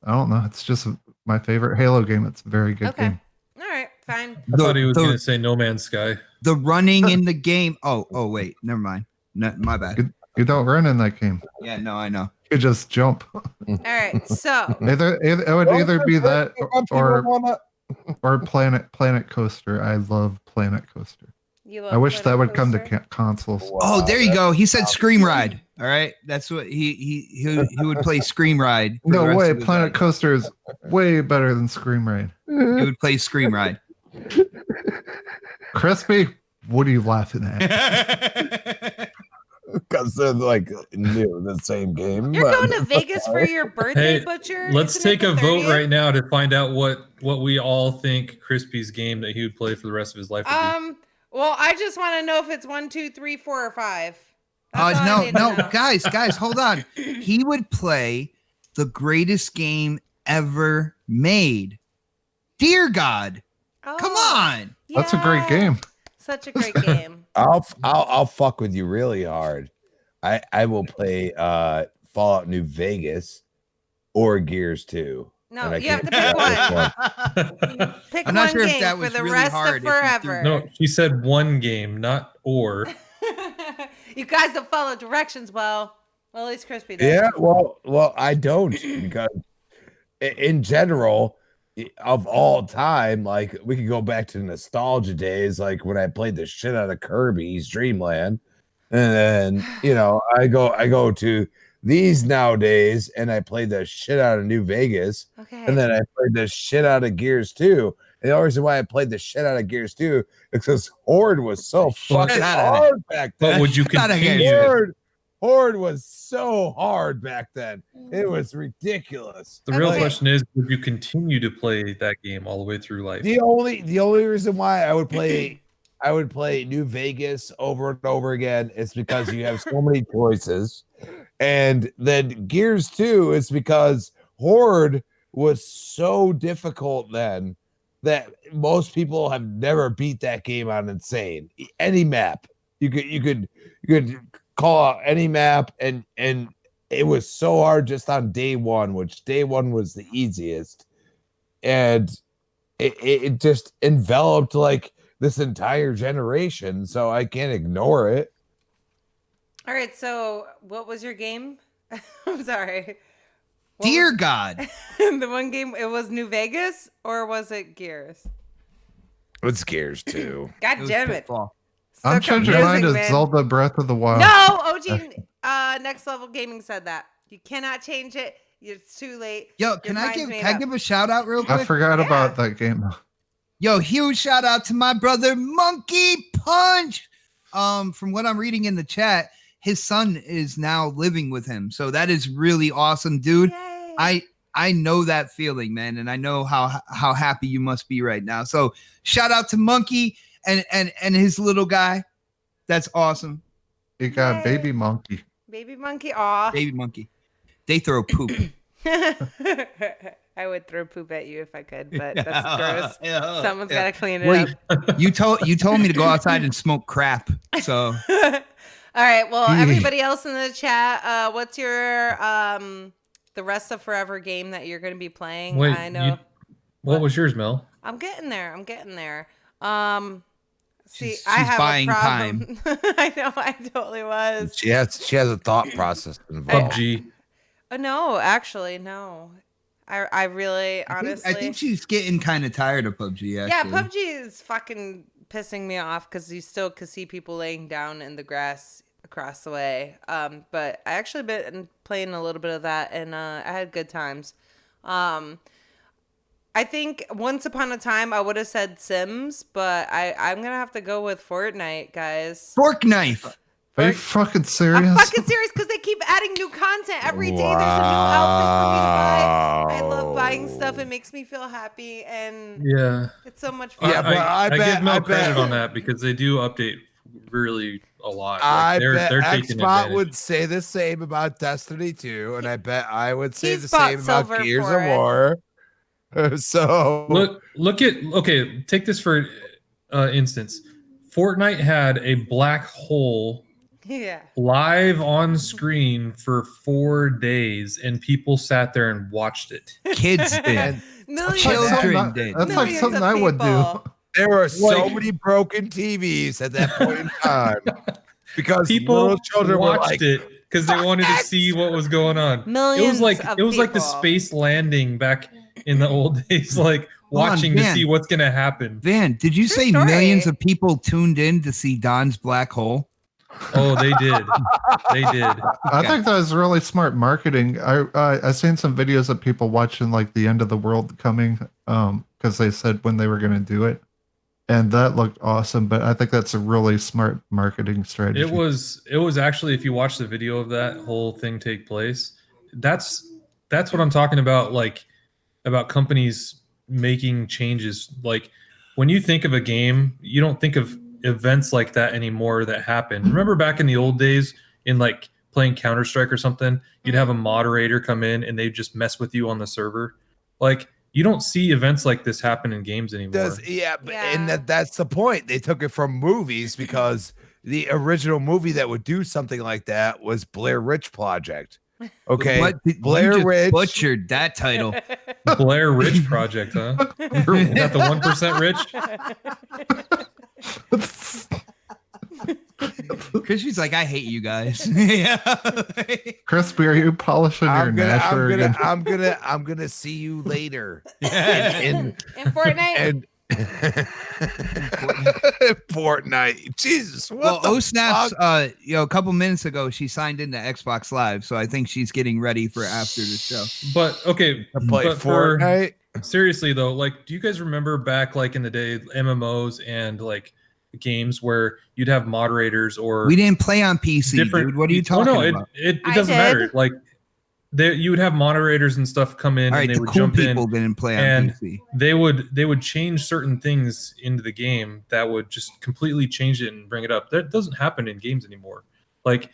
I don't know. It's just my favorite Halo game. It's a very good game. All right, fine. I thought he was going to say No Man's Sky. The running in the game. Oh, wait. Never mind. No, my bad. You don't run in that game. Yeah, no, I know. You just jump. All right, so It would either be that or Planet Coaster. I love Planet Coaster. I wish that would come to consoles. Wow, oh, there you go. He said Scream Ride. All right, that's what he would play Scream Ride. No way, Planet Coaster is way better than Scream Ride. He would play Scream Ride. Crispy, what are you laughing at? Because they're like new, the same game. You're going to Vegas for your birthday, Butcher? Let's Isn't take it the a vote 30th? right now to find out what we all think Crispy's game that he would play for the rest of his life would be. Well, I just want to know if it's 1, 2, 3, 4, or 5. That's all I need to No, know. guys, hold on. He would play the greatest game ever made. Dear God, come on! That's a great game. Such a great game. I'll fuck with you really hard. I will play Fallout New Vegas or Gears 2. No, you have to pick one. Pick I'm not one sure if game that for was the really rest hard of if you forever. No, she said one game, not or. You guys don't follow directions well. Well, at least Crispy does. Yeah, well, I don't because in general, of all time, like we could go back to nostalgia days, like when I played the shit out of Kirby's Dream Land, and then I go to these nowadays, and I played the shit out of New Vegas, and then I played the shit out of Gears 2. And the only reason why I played the shit out of Gears 2 is because Horde was so fucking hard back then. But would you continue? Horde was so hard back then. It was ridiculous. The real question is, would you continue to play that game all the way through life? The only reason why I would play New Vegas over and over again is because you have so many choices. And then Gears 2 is because Horde was so difficult then that most people have never beat that game on Insane. Any map. You could call out any map, and it was so hard just on day one, which day one was the easiest. And it just enveloped like this entire generation, so I can't ignore it. All right, so what was your game? I'm sorry. Dear God. The one game, it was New Vegas or was it Gears? It scares too. God damn it. Pitfall. So I'm changing mine to man. Zelda Breath of the Wild. No, OG Next Level Gaming said that. You cannot change it. It's too late. Yo, can I give a shout out real quick? I forgot about that game. Yo, huge shout out to my brother Monkey Punch. From what I'm reading in the chat, his son is now living with him. So that is really awesome, dude. Yay. I know that feeling, man, and I know how happy you must be right now. So shout out to Monkey and his little guy. That's awesome. You got Baby Monkey. Baby Monkey. Aw. Baby Monkey. They throw poop. I would throw poop at you if I could, but that's gross. Someone's got to clean it Well, up. You told me to go outside and smoke crap. So all right. Well, everybody else in the chat, what's your the rest of Forever game that you're going to be playing? Wait, I know. What was yours, Mel? I'm getting there. See, She's I have buying a problem. I know. I totally was. She has a thought process involved. PUBG. No, actually, no. I really, honestly. I think she's getting kind of tired of PUBG. Actually. Yeah, PUBG is fucking pissing me off because you still could see people laying down in the grass across the way. But I actually been playing a little bit of that, and I had good times. I think once upon a time I would have said Sims, but I'm gonna have to go with Fortnite, guys. Fork knife. Are you fucking serious? I'm fucking serious because they keep adding new content every day. There's a new outfit for me to buy. I love buying stuff. It makes me feel happy, and Yeah. it's so much fun. Yeah, but I bet- give Mel I credit bet- on that because they do update really a lot. I Like, bet they're taking Xbox advantage. would say the same about Destiny 2, and I bet I would say He's the bought same silver about Gears for of it. War. So Take this for instance. Fortnite had a black hole Yeah. live on screen for 4 days, and people sat there and watched it. Kids did. Millions Children of, did. That's like millions something of I would do. people. there were so Like- many broken TVs at that point in time because People little children were watched like, it because they wanted to "Fuck see what was going on. Millions it of was like the people. space landing back in the old days, like Hold on, watching to Dan. see what's gonna happen. Van, did you True say story. millions of people tuned in to see Don's black hole? Oh, they did. They did. I think that was really smart marketing. I seen some videos of people watching like the end of the world coming, because they said when they were going to do it, and that looked awesome. But I think that's a really smart marketing strategy. It was actually, if you watch the video of that whole thing take place, that's what I'm talking about, like about companies making changes. Like when you think of a game, you don't think of events like that anymore that happen. Remember back in the old days in like playing Counter-Strike or something, you'd have a moderator come in and they'd just mess with you on the server. Like you don't see events like this happen in games anymore. and that's the point. They took it from movies because the original movie that would do something like that was Blair Witch Project. Okay, What, Blair you just Witch. butchered that title. Blair Rich Project, huh? Is that the 1% rich? Because she's like, I hate you guys. Yeah. Crispy, are you polishing your nasher again? I'm gonna see you later. In Fortnite? And Fortnite. Jesus. Well, What the OhSnap's, fuck? a couple minutes ago, she signed into Xbox Live, so I think she's getting ready for after the show. But okay, To play but for Fortnite. seriously though, like, do you guys remember back like in the day, MMOs and like games where you'd have moderators or We didn't play on PC, dude. What are you talking about? It I doesn't did. matter. Like you would have moderators and stuff come in All right, and they the would cool jump people in. didn't play on and PC. They would change certain things into the game that would just completely change it and bring it up. That doesn't happen in games anymore. Like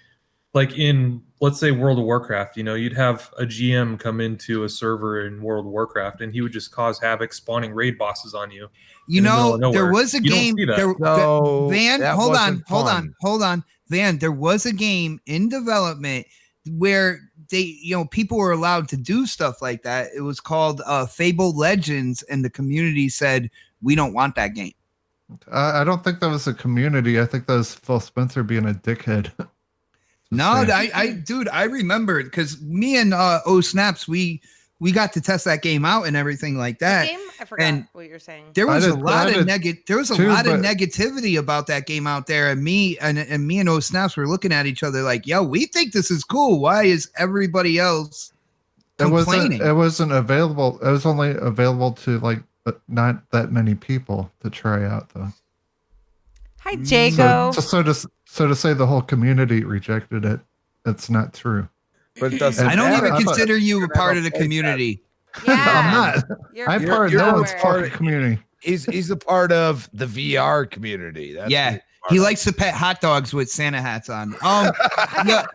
in, let's say, World of Warcraft, you'd have a GM come into a server in World of Warcraft and he would just cause havoc, spawning raid bosses on you. You in the middle know, of there nowhere. was a You don't game. see that. No, Van, that hold wasn't on. fun. Van, there was a game in development where they, people were allowed to do stuff like that. It was called Fable Legends, and the community said, we don't want that game. I don't think that was a community. I think that was Phil Spencer being a dickhead. No, dude, I remember because me and OhSnaps, we got to test that game out and everything like that. Game? I forgot what you're saying. There was a lot of but negativity about that game out there, and me and OhSnaps were looking at each other like, "Yo, we think this is cool. Why is everybody else complaining?" It wasn't available. It was only available to like not that many people to try out though. Hi, Jago. So to say the whole community rejected it, that's not true. But it doesn't. I don't matter. even consider you a part of the play community. Yeah. I'm not. I'm part of no one's part part of the community. He's a part of the VR community. That's Yeah, he likes to pet hot dogs with Santa hats on. Yeah.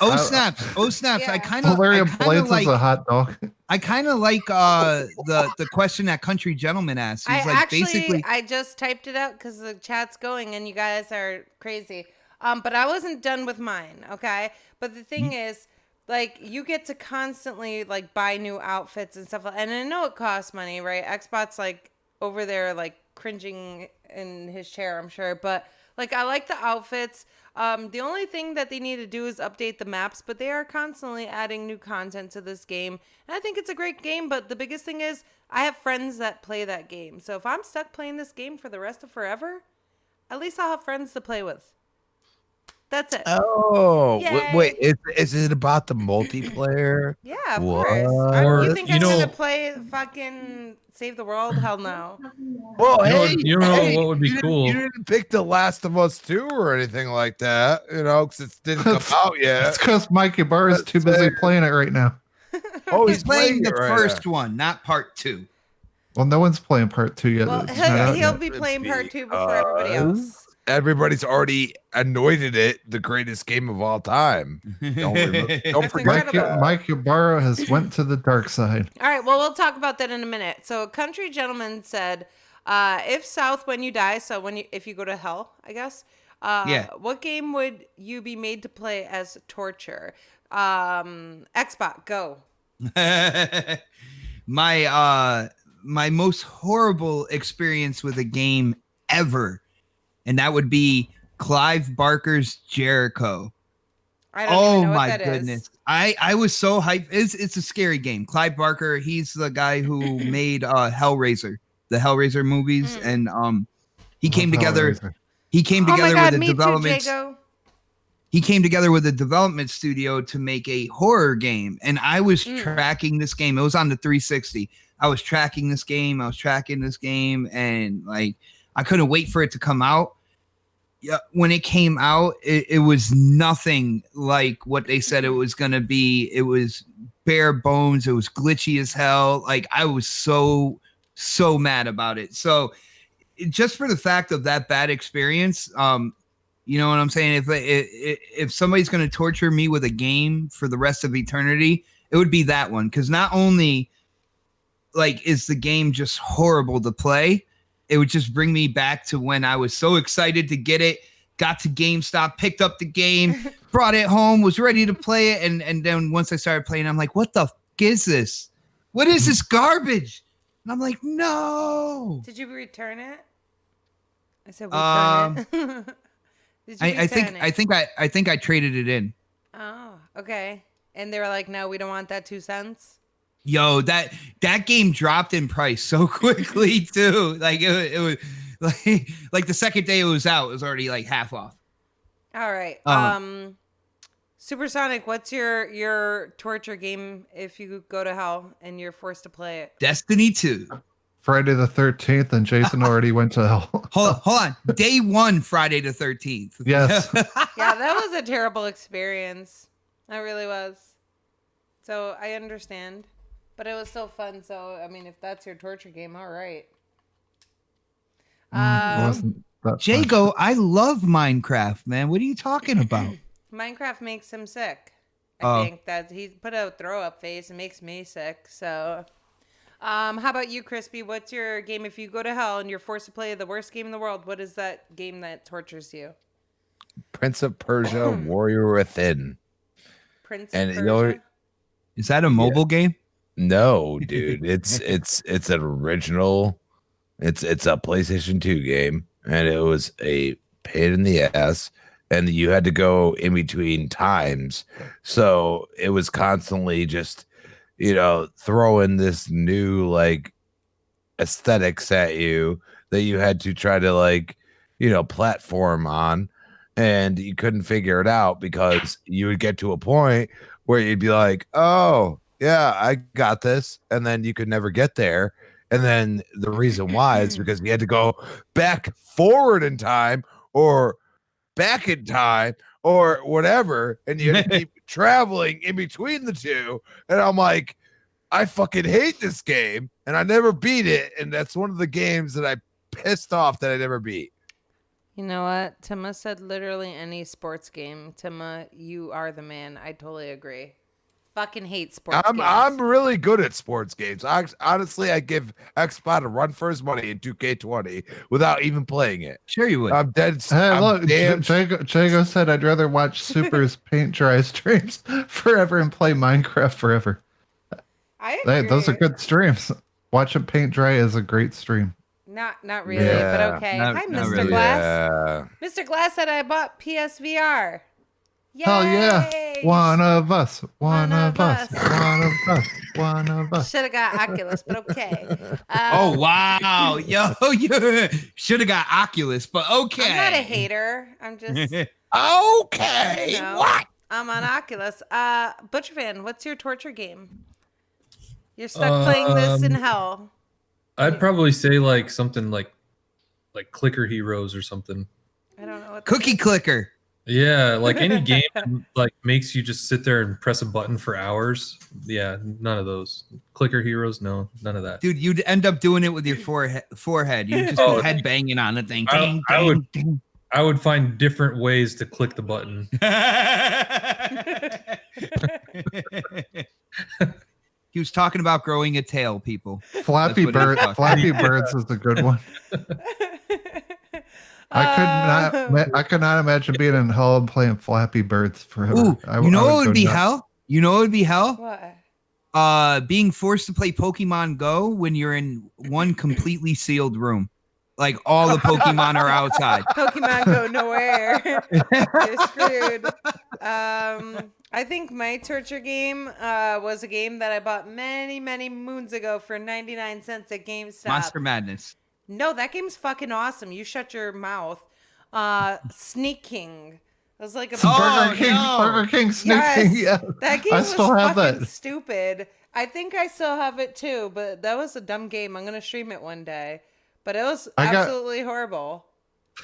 OhSnaps. Yeah. I kind of Blades like is a hot dog. I kind of like the question that Country Gentleman asked. He's basically I just typed it out because the chat's going and you guys are crazy. But I wasn't done with mine, okay? But the thing is, like, you get to constantly like buy new outfits and stuff, and I know it costs money, right? Xbot's like over there like cringing in his chair, I'm sure, but like I like the outfits. The only thing that they need to do is update the maps, but they are constantly adding new content to this game. And I think it's a great game, but the biggest thing is I have friends that play that game. So if I'm stuck playing this game for the rest of forever, at least I'll have friends to play with. That's it. Oh, Yay. wait. Is it about the multiplayer? Yeah, of What? course. You think You I'm know- going to play fucking Save the World? Hell no. Well, You know what would be cool? You didn't pick The Last of Us 2 or anything like that, because it didn't come out yet. It's because Mike Ibarra is too busy playing it right now. Oh, he's playing the it right first now. one, not part 2. Well, no one's playing part 2 yet. Well, It's not out he'll yet. be playing part 2 before everybody else. Everybody's already anointed it the greatest game of all time. Don't That's forget incredible. Mike Ibarra has went to the dark side. All right, well, we'll talk about that in a minute. So, Country Gentleman said, if South when you die, so if you go to hell, I guess, what game would you be made to play as torture? Xbox, go. My most horrible experience with a game ever, and that would be Clive Barker's Jericho. I don't even know what my that goodness. is. I was so hyped. It's a scary game. Clive Barker, he's the guy who made Hellraiser, the Hellraiser movies, and he came together. Hellraiser. He came Oh my together God, with a me too, development. Jago. He came together with a development studio to make a horror game, and I was tracking this game. It was on the 360. I was tracking this game. And like I couldn't wait for it to come out. Yeah, when it came out, it was nothing like what they said it was going to be. It was bare bones. It was glitchy as hell. Like I was so mad about it. So just for the fact of that bad experience, you know what I'm saying? If somebody's going to torture me with a game for the rest of eternity, it would be that one. Because not only like is the game just horrible to play, it would just bring me back to when I was so excited to get it, got to GameStop, picked up the game, brought it home, was ready to play it. And then once I started playing, I'm like, what the f- is this? What is this garbage? And I'm like, no. Did you return it? I said return it. Did you return it? I think I traded it in. Oh, okay. And they were like, no, we don't want that 2 cents. Yo, that game dropped in price so quickly too. Like it was like the second day it was out, it was already like half off. All right. Supersonic, what's your torture game if you go to hell and you're forced to play it? Destiny 2. Friday the 13th, and Jason already went to hell. Hold on. Day 1, Friday the 13th. Yes. Yeah, that was a terrible experience. That really was. So I understand. But it was still fun. So, I mean, if that's your torture game, all right. Wasn't that fun. Jago, I love Minecraft, man. What are you talking about? Minecraft makes him sick. Oh. I think that he put a throw up face. It makes me sick. So, how about you, Crispy? What's your game if you go to hell and you're forced to play the worst game in the world? What is that game that tortures you? Prince of Persia, Warrior Within. Prince And of you know- Persia? Is that a mobile game? No, dude, it's an original. It's a PlayStation 2 game, and it was a pain in the ass and you had to go in between times. So it was constantly just, throwing this new like aesthetics at you that you had to try to like, platform on, and you couldn't figure it out because you would get to a point where you'd be like, oh yeah, I got this, and then you could never get there. And then the reason why is because you had to go back forward in time or back in time or whatever, and you had to keep traveling in between the two. And I'm like, I fucking hate this game, and I never beat it, and that's one of the games that I pissed off that I never beat. You know what? Tima said literally any sports game. Tima, you are the man. I totally agree. Fucking hate sports games. I'm really good at sports games. Honestly, I give Xbox a run for his money in 2K20 without even playing it. Sure you would. I'm dead. Hey, look, Jago said I'd rather watch Super's paint dry streams forever and play Minecraft forever. I agree. Those are good streams. Watching paint dry is a great stream. Not really, but okay. Hi, Mr. really. Glass. Yeah. Mr. Glass said I bought PSVR. Yay! Hell yeah. One of us. One of us. One of us. One of us. Should have got Oculus, but okay. Oh wow, yo, you should have got Oculus, but okay. I'm not a hater. I'm just Okay. What? I'm on Oculus. Butcherfan, what's your torture game? You're stuck playing this in hell. I'd probably say like something like Clicker Heroes or something. I don't know what Cookie Clicker. Yeah, like any game that, like makes you just sit there and press a button for hours. Yeah, none of those. Clicker Heroes, no, none of that. Dude, you'd end up doing it with your forehead. You'd just be head banging on the thing. I would find different ways to click the button. He was talking about growing a tail, people. Flappy Birds is a good one. I could not imagine being in hell and playing Flappy Birds forever. Ooh, you know what would be hell? You know what would be hell? What? Being forced to play Pokemon Go when you're in one completely sealed room. Like all the Pokemon are outside. Pokemon go nowhere. You're screwed. I think my torture game was a game that I bought many, many moons ago for 99 cents at GameStop. Monster Madness. No, that game's fucking awesome. You shut your mouth. Sneak King. It was like a Burger King Sneak King. Yeah, that game I was still have fucking that. stupid. I think I still have it too, but that was a dumb game. I'm gonna stream it one day. But it was absolutely horrible.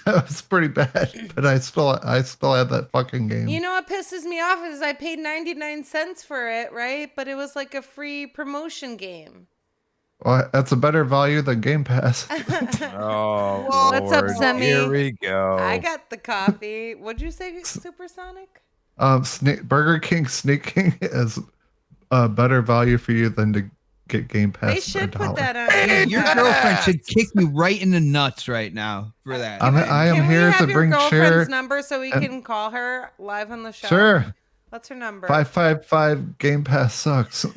That was pretty bad, but I still have that fucking game. You know what pisses me off is I paid 99 cents for it, right? But it was like a free promotion game. Well, that's a better value than Game Pass. Oh, what's up, Lord. Semi? Here we go. I got the coffee. What'd you say, Supersonic? Burger King Sneak King is a better value for you than to get Game Pass. They should put that on. Hey, your girlfriend should kick you right in the nuts right now for that. I am here to bring your share. girlfriend's number so we can call her live on the show. Sure. What's her number? 555 Game Pass sucks. Oh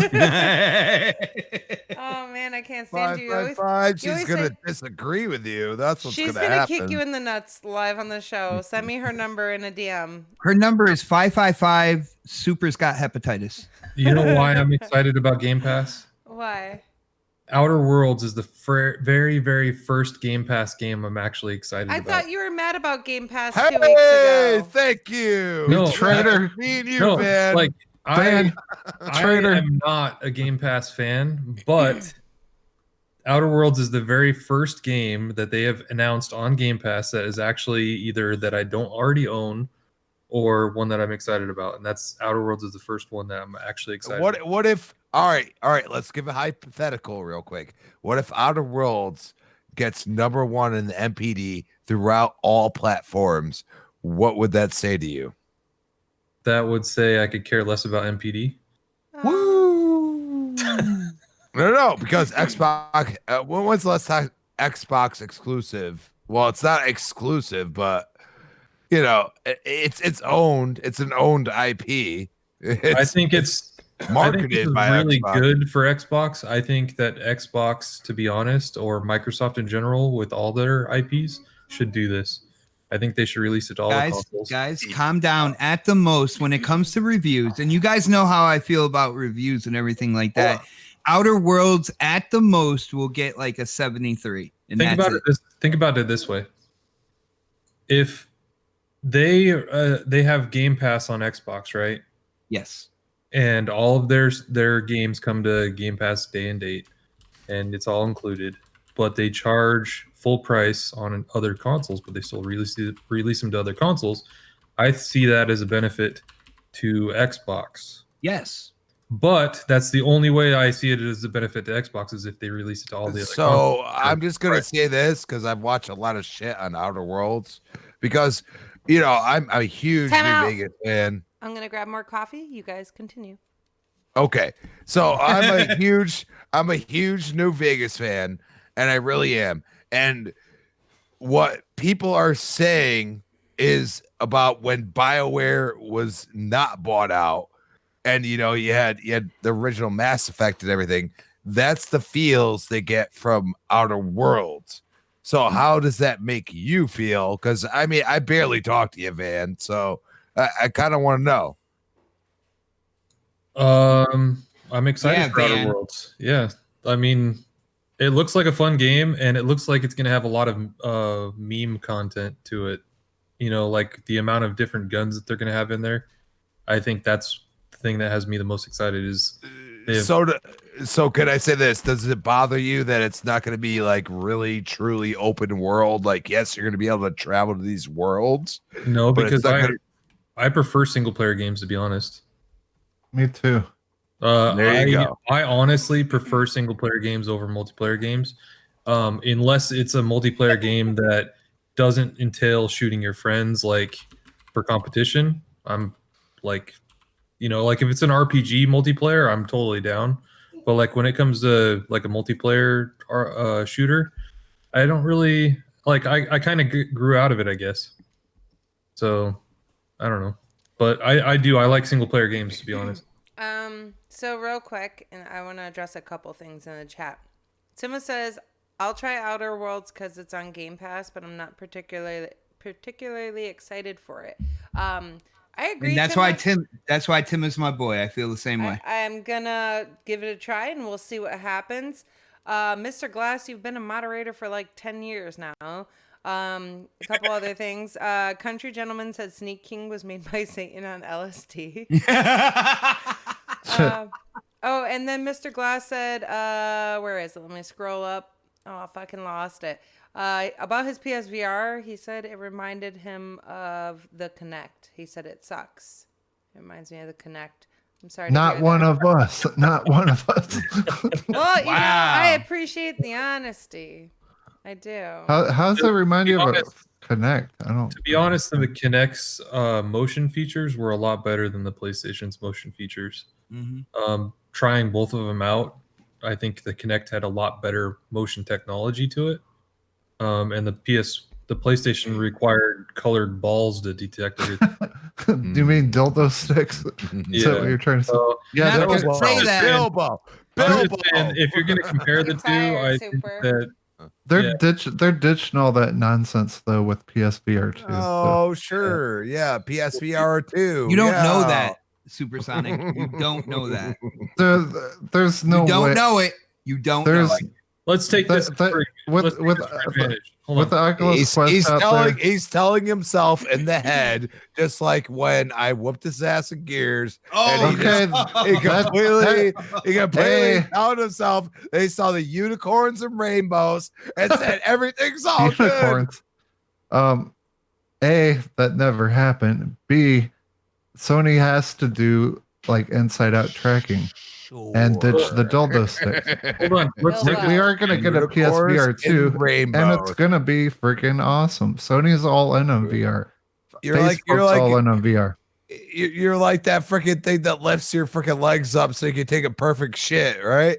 man, I can't stand you. She's gonna disagree with you. That's what's She's gonna gonna happen. kick you in the nuts live on the show. Send me her number in a DM. Her number is 555. Super's got hepatitis. You know why I'm excited about Game Pass? Why? Outer Worlds is the very, very first Game Pass game I'm actually excited about. I thought you were mad about Game Pass Hey, 2 weeks ago. thank you. No, traitor. Me and you, No, man. like I Traitor. am not a Game Pass fan, but Outer Worlds is the very first game that they have announced on Game Pass that is actually either that I don't already own or one that I'm excited about, and that's Outer Worlds is the first one that I'm actually excited about. What if all right, let's give a hypothetical real quick. What if Outer Worlds gets #1 in the MPD throughout all platforms? What would that say to you? That would say I could care less about MPD. Woo! No, because Xbox. When was the last time Xbox exclusive? Well, it's not exclusive, but you know, it's owned. It's an owned IP. I think it's marketed by really Xbox. good for Xbox. I think that Xbox, to be honest, or Microsoft in general, with all their IPs, should do this. I think they should release it to all the consoles. Guys, calm down. At the most, when it comes to reviews, and you guys know how I feel about reviews and everything like that. Outer Worlds at the most will get like a 73. And think about it this way. If they have Game Pass on Xbox, right? Yes. And all of their games come to Game Pass day and date, and it's all included. But they charge full price on other consoles, but they still release them to other consoles. I see that as a benefit to Xbox. Yes. But that's the only way I see it as a benefit to Xbox is if they release it to all the other consoles. So I'm just going to say this because I've watched a lot of shit on Outer Worlds because, I'm a huge New Vegas fan. I'm going to grab more coffee. You guys continue. Okay. So I'm a huge New Vegas fan, and I really am. And what people are saying is about when BioWare was not bought out, and you had the original Mass Effect and everything. That's the feels they get from Outer Worlds. So how does that make you feel? Because I barely talk to you, Van. So I kind of want to know. I'm excited for Outer Worlds. Yeah, it looks like a fun game, and it looks like it's gonna have a lot of meme content to it. Like the amount of different guns that they're gonna have in there. I think that's the thing that has me the most excited. Is so can I say this? Does it bother you that it's not going to be like really truly open world? Like, yes, you're going to be able to travel to these worlds. No, because I prefer single player games, to be honest. Me too. There you go. I honestly prefer single player games over multiplayer games, unless it's a multiplayer game that doesn't entail shooting your friends like for competition. I'm like, like if it's an RPG multiplayer, I'm totally down. But like when it comes to like a multiplayer shooter, I don't really like. I kind of grew out of it, I guess. So I don't know, but I like single player games, to be honest. So real quick, and I want to address a couple things in the chat. Timo says, "I'll try Outer Worlds because it's on Game Pass, but I'm not particularly excited for it." I agree. And that's why Tim is my boy. I feel the same way. I'm gonna give it a try, and we'll see what happens. Mr. Glass, you've been a moderator for like 10 years now. A couple other things. Country Gentleman said Sneak King was made by Satan on LSD. And then Mr. Glass said, where is it? Let me scroll up. Oh, I fucking lost it. About his PSVR, he said it reminded him of the Kinect. He said it sucks. It reminds me of the Kinect. I'm sorry. Not one of us. Not one of us. Well, I appreciate the honesty. I do. How does it remind you of a Kinect? I don't. To be honest, the Kinect's motion features were a lot better than the PlayStation's motion features. Mm-hmm. Trying both of them out, I think the Kinect had a lot better motion technology to it. And the PlayStation required colored balls to detect everything. Do you mean dildo sticks? Is that what you're trying to say? Yeah, that was say that. Bilbo. If you're going to compare the two, I think that they're ditching all that nonsense though with PSVR 2. Oh, sure. Yeah, PSVR 2. You don't know that, Supersonic. You don't know that. There's no way. You don't know it. You don't know it. Let's take this with the Oculus Quest he's telling himself in the head, just like when I whooped his ass in Gears. Oh, and he completely found himself. They saw the unicorns and rainbows and said everything's all unicorns. Good. A, that never happened. B, Sony has to do like inside out tracking. And ditch the dildo sticks. Hold on. We are going to get a PSVR 2, and it's going to be freaking awesome. Sony's all in on VR. You're like all in on VR. You're like that freaking thing that lifts your freaking legs up so you can take a perfect shit, right?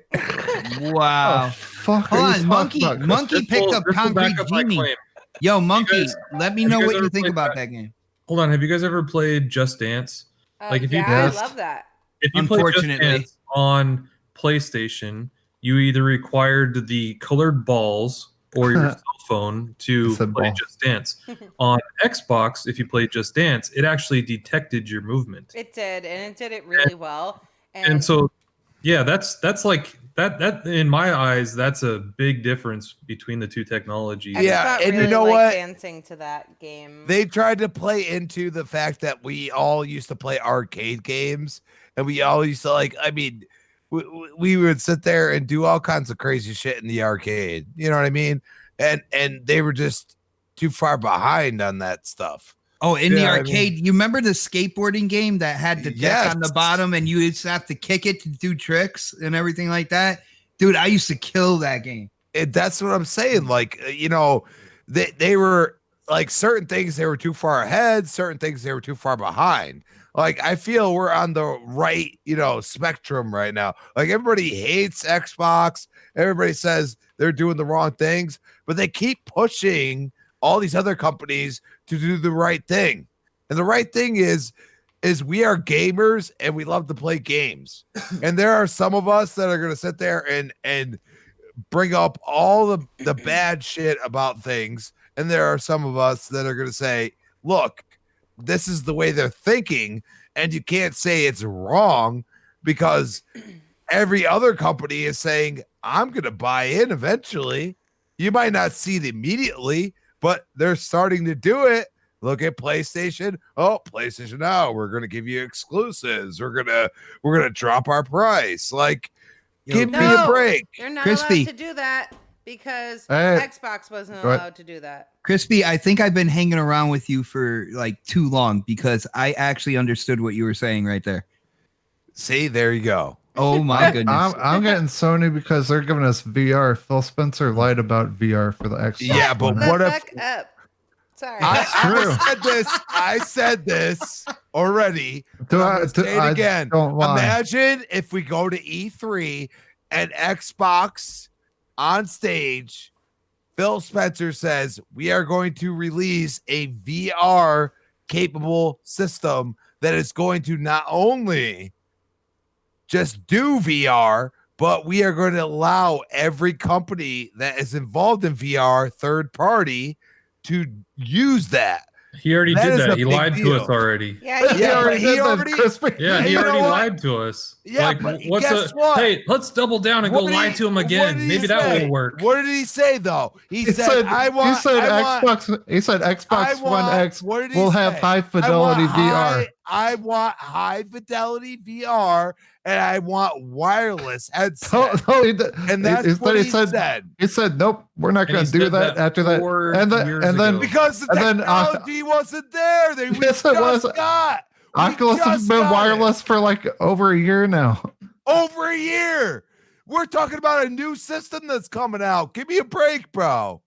Wow. Oh, fuck. Hold on, Monkey picked up Concrete Genie. Yo, Monkey, let me know what you think about that game. Hold on. Have you guys ever played Just Dance? I love that. If you play Just Dance on PlayStation, you either required the colored balls or your cell phone to said play ball. Just Dance. On Xbox, if you played Just Dance, it actually detected your movement. It did, and it did it really well. And so, yeah, that's like that in my eyes, that's a big difference between the two technologies. Yeah, Xbox and you really know liked what? dancing to that game. They tried to play into the fact that we all used to play arcade games, and we all used to we would sit there and do all kinds of crazy shit in the arcade. You know what I mean? And they were just too far behind on that stuff. Oh, in You the know what I arcade, mean? you remember the skateboarding game that had the deck on the Yes. bottom and you used to have to kick it to do tricks and everything like that? Dude, I used to kill that game. That's what I'm saying. Like, they were like certain things they were too far ahead, certain things they were too far behind. Like, I feel we're on the right, spectrum right now. Like, everybody hates Xbox. Everybody says they're doing the wrong things, but they keep pushing all these other companies to do the right thing. And the right thing is we are gamers and we love to play games. And there are some of us that are going to sit there and bring up all the bad shit about things. And there are some of us that are going to say, look, this is the way they're thinking. And you can't say it's wrong because every other company is saying, I'm going to buy in eventually. You might not see it immediately, but they're starting to do it. Look at PlayStation. Oh, PlayStation Now, we're going to give you exclusives. We're going to drop our price. Like, give me a break. You're not Crispy. allowed to do that because Hey. Xbox wasn't Go ahead. allowed to do that. Crispy, I think I've been hanging around with you for like too long because I actually understood what you were saying right there. See, there you go. Oh my goodness. I'm getting Sony because they're giving us VR. Phil Spencer lied about VR for the Xbox. Yeah, but One. what if Fuck up. Sorry. I said this already. Say it again. Don't lie. Imagine if we go to E3 and Xbox on stage, Phil Spencer says we are going to release a VR capable system that is going to not only just do VR, but we are going to allow every company that is involved in VR, third party, to use that. He already That did is that. a He big lied to us deal. already. yeah, Yeah, yeah. but he already- Yeah, he You know already what? lied to us. Yeah, like, but what's guess the what? Hey, let's double down and go What did lie he- to him what again. did he Maybe that say? will work. What did he say though? He said Xbox. He said Xbox One X what did he will have say? high fidelity VR. I want high fidelity VR and I want wireless headsets. And that's what he said. He said, "Nope, we're not And going he to do said that." that After that, 4 and years then ago. Because the And then, technology wasn't there. We Yes, it was. Oculus has just been got it. wireless for like over a year now. Over a year. We're talking about a new system that's coming out. Give me a break, bro.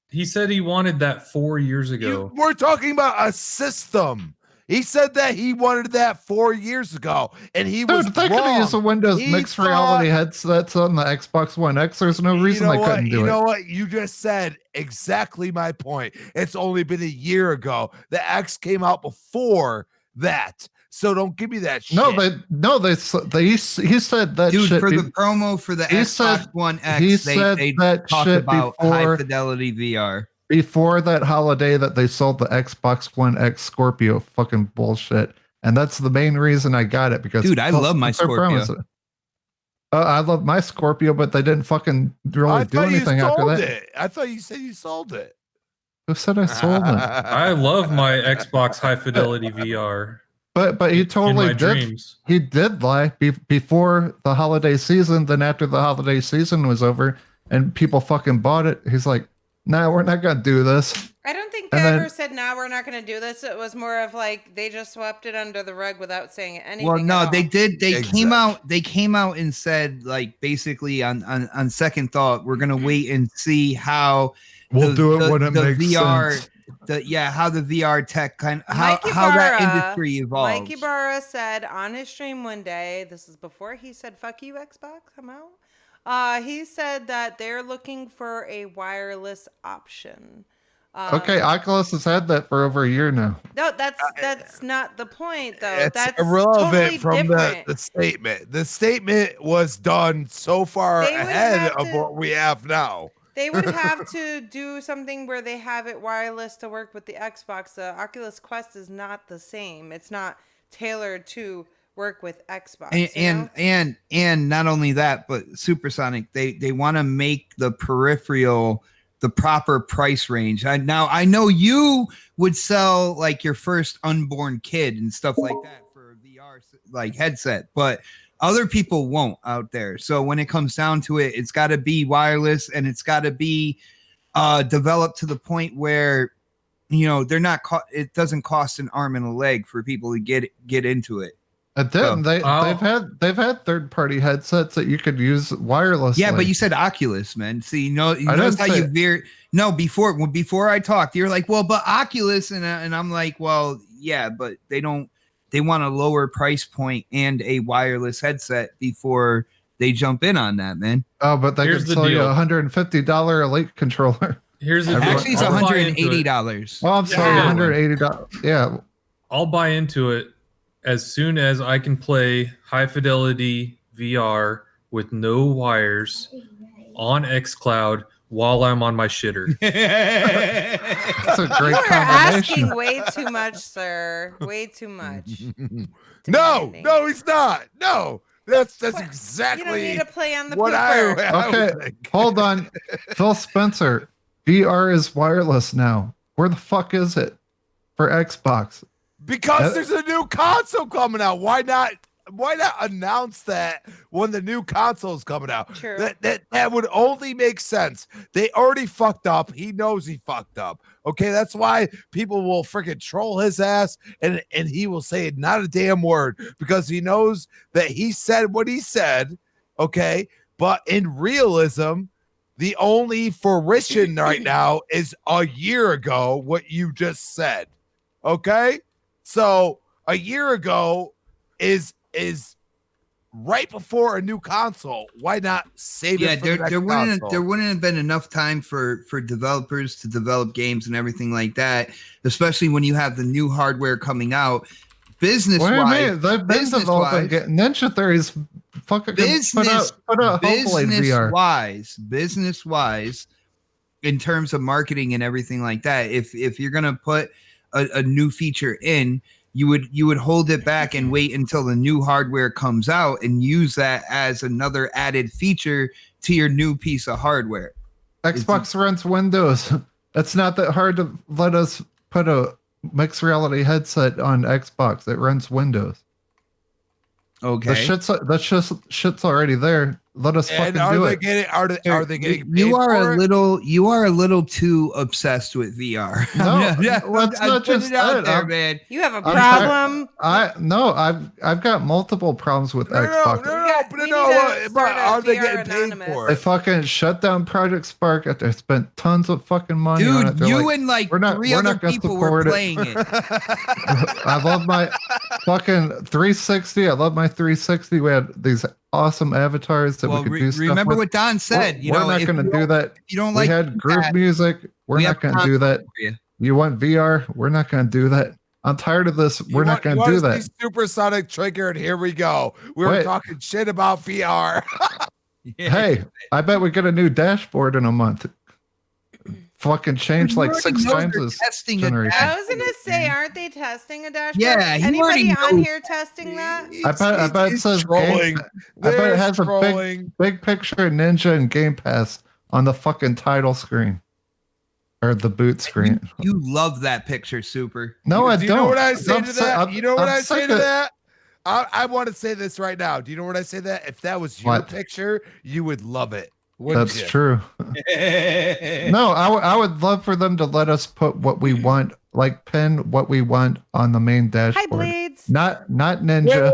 He said he wanted that 4 years ago. We're talking about a system. He said that he wanted that 4 years ago, and he was Dude, they could have wrong. used a Windows He mixed thought- reality headsets on the Xbox One X. There's no reason they couldn't do You it. know what? You just said exactly my point. It's only been a year ago. The X came out before that. So don't give me that shit. He said that Dude, shit. for the promo for the he Xbox said- One X, he they said that talked shit about before- high fidelity VR. before that holiday that they sold the Xbox One X Scorpio fucking bullshit. And that's the main reason I got it because Dude, I love my Spencer Scorpio. promised it. I love my Scorpio, but they didn't fucking really do anything after that. It. I thought you said you sold it. Who said I sold it? I love my Xbox high fidelity VR. But he in totally my did. dreams. He did lie before the holiday season. Then after the holiday season was over and people fucking bought it, he's like, "Nah, we're not gonna do this." I don't think they And then- ever said, "No, we're not going to do this." It was more of like they just swept it under the rug without saying anything. Well, no, at they all. did. They Exactly. came out and said, like, basically on second thought, we're gonna wait and see how We'll do it when it makes VR, sense. how the VR tech how Mikey that Barra- industry evolves. Mikey Barra said on his stream one day, this is before he said, "Fuck you, Xbox, I'm out." He said that they're looking for a wireless option. Okay, Oculus has had that for over a year now. No, that's not the point, though. It's That's irrelevant totally from different. the statement. The statement was done so far They would ahead have of to- what we have now. They would have to do something where they have it wireless to work with the Xbox. The Oculus Quest is not the same. It's not tailored to work with Xbox. And not only that, but Supersonic, they want to make the peripheral the proper price range. I know you would sell like your first unborn kid and stuff like that for a VR like headset, but other people won't out there. So when it comes down to it, it's got to be wireless and it's got to be developed to the point where, you know, they're not. It doesn't cost an arm and a leg for people to get into it. It didn't. They've had third-party headsets that you could use wirelessly. Yeah, but you said Oculus, man. See, you notice how you veer. No, before I talked, you're like, well, but Oculus, and I'm like, well, yeah, but they don't. They want a lower price point and a wireless headset before they jump in on that, man. Oh, but they could sell you a $150 Elite controller. Here's the deal. Actually, it's $180. Oh, I'm sorry, $180. Yeah, I'll buy into it as soon as I can play high fidelity VR with no wires on xCloud while I'm on my shitter. that's a great You are combination. asking way too much, sir. Way too much. No, he's not. No, that's exactly. You don't need to play on the what pooper. Okay, hold on. Phil Spencer, VR is wireless now. Where the fuck is it for Xbox? Because there's a new console coming out. Why not announce that when the new console is coming out? True. That would only make sense. They already fucked up. He knows he fucked up. Okay, that's why people will freaking troll his ass and he will say not a damn word because he knows that he said what he said. Okay, but in realism, the only fruition right now is a year ago what you just said. Okay, so a year ago is right before a new console. Why not save it for the next console? There wouldn't have been enough time for developers to develop games and everything like that, especially when you have the new hardware coming out. Business-wise, Ninja Theory's fucking put out business-wise, in terms of marketing and everything like that, if you're gonna put a new feature in, you would hold it back and wait until the new hardware comes out and use that as another added feature to your new piece of hardware. Xbox runs Windows. It's not that hard to let us put a mixed reality headset on Xbox. It runs Windows. Okay. The shit's already there. Let us fucking do it. Are they getting paid you are for a little too obsessed with VR. No, let's not just out there, man. You have a problem. I've got multiple problems with Xbox. But are they getting paid for They it? fucking shut down Project Spark after I spent tons of fucking money on it. Dude, you and like three other people were playing it. I love my fucking 360. I love my 360. We had these awesome avatars that we could do stuff remember with. what Don said. We're not going to do that. You don't we like had groove music. We're not going to do that. You want VR? We're not going to do that. I'm tired of this. We're not going to do that. Supersonic triggered. Here we go. We were talking shit about VR. Hey, I bet we get a new dashboard in a month. Fucking changed like 6 times this generation. I was gonna say, aren't they testing a dashboard? Yeah, anybody on here testing that? I bet it says trolling. I bet it has a big picture of Ninja and Game Pass on the fucking title screen or the boot screen. You love that picture, Super. No, I don't. Do you know what I say to that? You know what I say to that? that? I want to say this right now. Do you know what I say that? If that was your picture, you would love it. That's true. No, I would love for them to let us put what we want, like pin what we want on the main dashboard. Hi, Blades. Not Ninja.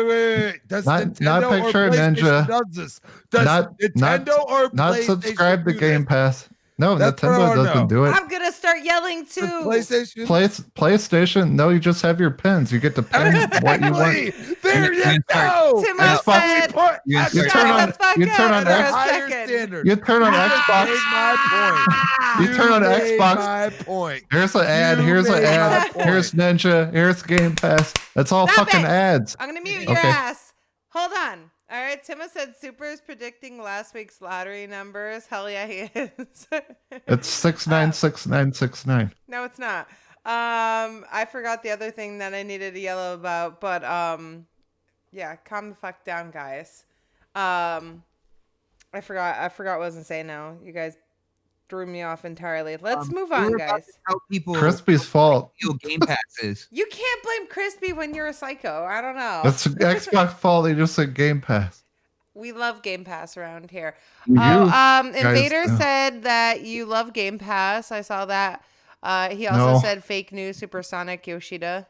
Wait. Does not Nintendo picture or PlayStation Ninja. does this? Does Nintendo or not PlayStation subscribe to do Game this? Pass. No, That's what I Nintendo wanna doesn't know. do it. I'm gonna start yelling too. PlayStation. PlayStation. No, you just have your pins. You get to pin what you want. There you go. Tim Xbox- said, You shut turn on. the fuck You turn up on for a X. Higher second. standard. You turn on Xbox. You You turn on made Xbox. my point. Here's an ad. You Here's an made ad. my point. Here's Ninja. Here's Game Pass. That's all Stop fucking it. ads. I'm gonna mute your Okay. ass. Hold on. All right, Tima said Super is predicting last week's lottery numbers. Hell yeah, he is. It's 696969. No, it's not. I forgot the other thing that I needed to yell about, but yeah, calm the fuck down, guys. I forgot what I was gonna say now. You guys threw me off entirely. Let's move on, guys. Tell people Crispy's fault. Game passes. You can't blame Crispy when you're a psycho. I don't know. That's Xbox fault. They just said Game Pass. We love Game Pass around here. You Invader guys- said that you love Game Pass. I saw that. He also No. said fake news, Supersonic Yoshida.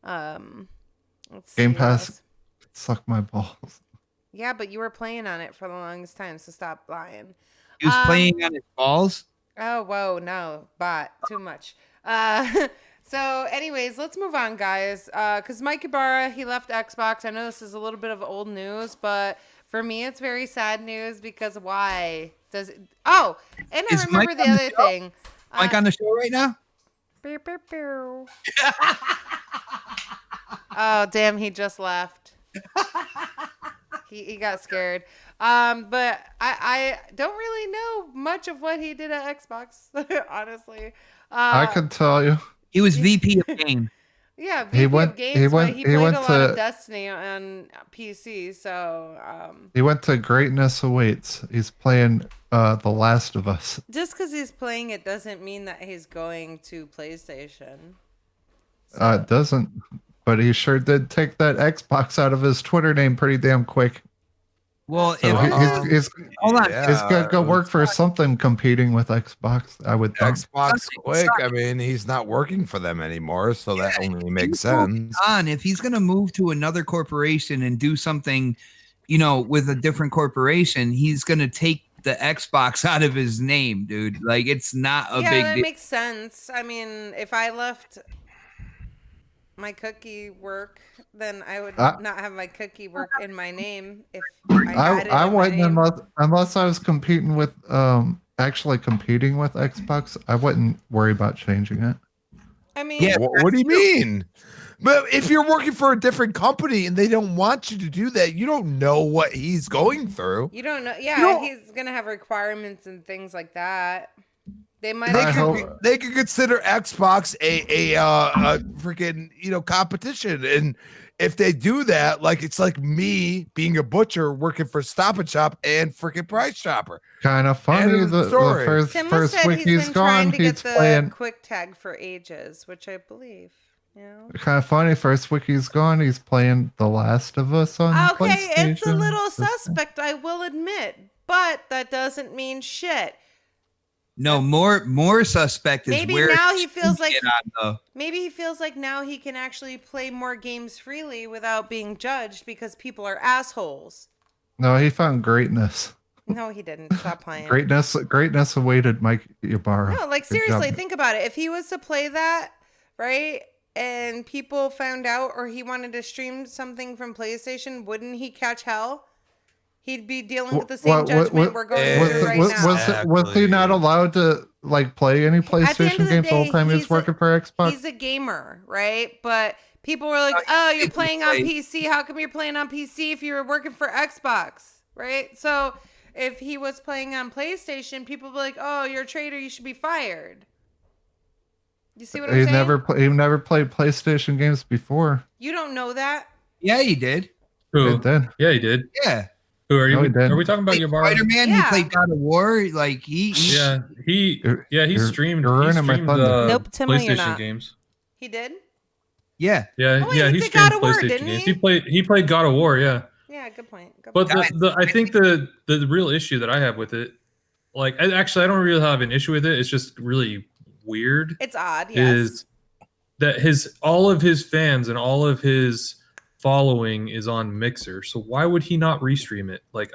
Let's Game see Pass else. suck my balls. Yeah, but you were playing on it for the longest time, so stop lying. He was playing on his balls. Oh, whoa, no, bot, too much. So, anyways, let's move on, guys. Because Mike Ibarra, he left Xbox. I know this is a little bit of old news, but for me, it's very sad news because why does it? Oh, and I Is remember Mike the on the other show? thing. Mike on the show right now? Pew, pew, pew. Oh, damn, he just left. He got scared. But I don't really know much of what he did at Xbox, honestly. I could tell you. He was VP of game. Yeah, He VP went- of games, he but went- he he played went a lot of to- Destiny on PC, so He went to Greatness Awaits. He's playing The Last of Us. just because he's playing it doesn't mean that he's going to PlayStation. It doesn't, but he sure did take that Xbox out of his Twitter name pretty damn quick. Well, So he's hold on. he's gonna go work for something competing with Xbox, I would think. Xbox quick. I mean, he's not working for them anymore, so that only makes sense. If he's gonna move to another corporation and do something, with a different corporation, he's gonna take the Xbox out of his name, dude. Like, it's not a Yeah, big that deal. makes sense. I mean, if I left my cookie work, then I would not have my cookie work in my name. If I had it I in my wouldn't name. unless I was competing with actually competing with Xbox. I wouldn't worry about changing it. I mean, Yeah. What do you mean? But if you're working for a different company and they don't want you to do that, you don't know what he's going through. you don't know. Yeah, don't- he's gonna have requirements and things like that. They might. They I could, hope- they could consider Xbox a freaking competition, and if they do that, like it's like me being a butcher working for Stop and Shop and freaking Price Chopper. Kind of funny. End of the The story. first Timma said week he's he's been trying gone, to get he's the playing. quick tag for ages, which I believe. Kind of funny. First week he's gone, he's playing The Last of Us on Okay, it's a PlayStation. little suspect, I will admit, but that doesn't mean shit. No, more suspect is Maybe where now he feels like get on, though. maybe he feels like now he can actually play more games freely without being judged because people are assholes. No, he found greatness. No, he didn't. Stop playing. Greatness awaited Mike Ibarra. No, like Good seriously, job. think about it. If he was to play that, right, and people found out or he wanted to stream something from PlayStation, wouldn't he catch hell? He'd be dealing with the same judgment we're going was, through right was, now. was he not allowed to play any At the end of PlayStation the games the whole day, time he was he's working for Xbox? He's a gamer, right? But people were like, "Oh, you're playing on PC. How come you're playing on PC if you were working for Xbox?" Right? So if he was playing on PlayStation, people were like, "Oh, you're a traitor. You should be fired." You see what I'm saying? He never played PlayStation games before. You don't know that? Yeah, he did. He Who? did. Yeah, he did. Yeah. Who are you? No, he didn't. Are we talking about Ybarra? Spider-Man, Yeah. he played God of War. Like, he He You're- streamed. you're He ruining my streamed thunder. Nope, Timmo, you're PlayStation not. games. He did? yeah. Yeah, Oh, wait, yeah, he he did streamed God of War, PlayStation didn't games. he? He played God of War. Yeah. Yeah, good point. Good But point. I think the real issue that I have with it, like, I don't really have an issue with it. It's just really weird. It's odd, yes. Is that all of his fans and all of his following is on Mixer. So why would he not restream it? Like,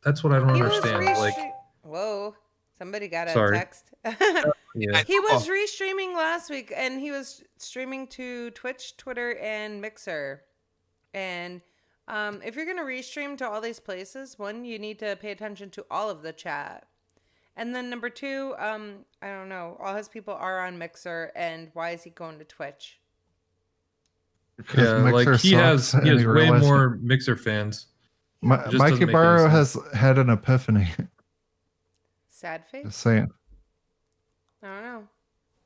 that's what I don't He was understand. Like, Whoa, somebody got a Sorry. text. yeah. He was restreaming last week, and he was streaming to Twitch, Twitter, and Mixer. And if you're gonna restream to all these places, one, you need to pay attention to all of the chat, and then number two, I don't know, all his people are on Mixer, and why is he going to Twitch? Because Yeah, like Mixer he has sucks, and way realized- more Mixer fans. It just Mikey doesn't make any Barrow sense. has had an epiphany. Sad face. Just saying. I don't know.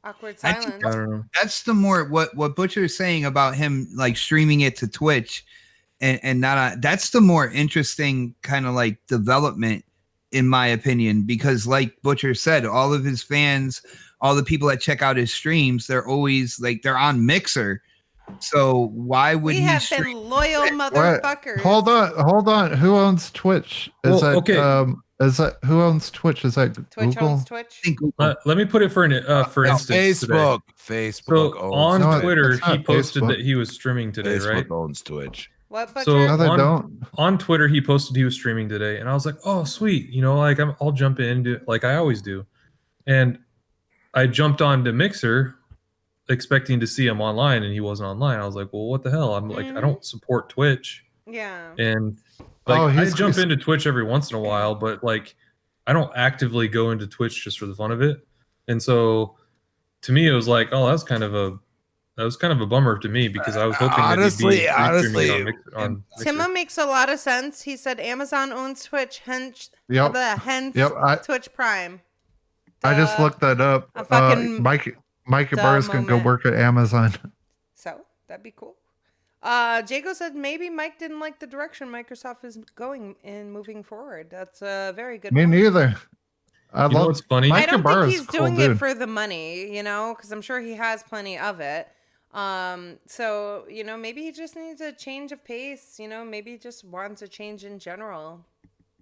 Awkward I think silence. I don't know. That's the more what Butcher is saying about him like streaming it to Twitch and not on, that's the more interesting kind of like development in my opinion, because like Butcher said, all of his fans, all the people that check out his streams, they're always like they're on Mixer. So why would We he have stream? been loyal What? motherfuckers. Hold on. Who owns Twitch? Is Well, that okay. is that who owns Twitch? Is that Twitch Google? owns Twitch. I think Google. Let me put it for instance. Today. Facebook So owns on No, Twitter, it's he not posted Facebook. that he was streaming today, Facebook right? owns Twitch. What, Butcher? So No, they on, don't. on Twitter, he posted he was streaming today, and I was like, "Oh, sweet!" You know, like I'll jump in, like I always do. And I jumped onto Mixer, expecting to see him online, and he wasn't online. I was like, "Well, what the hell?" I'm like, I don't support Twitch, Yeah. and like Oh, I he's- jump he's- into Twitch every once in a while, but like I don't actively go into Twitch just for the fun of it. And so, to me, it was like, "Oh, that's kind of a bummer to me because I was hoping Honestly, that he'd be streaming it on Mixer. Timma makes a lot of sense. He said Amazon owns Twitch, hence Yep. hence Yep, Twitch Prime. I just Duh. looked that up. A fucking Mikey duh Barrows can go moment. work at Amazon. So that'd be cool. Jago said maybe Mike didn't like the direction Microsoft is going in moving forward. That's a very good Me point. neither. I You know love what's funny? Mike I don't Barrows think is he's a cool doing it dude. for the money, because I'm sure he has plenty of it. So, maybe he just needs a change of pace, maybe he just wants a change in general.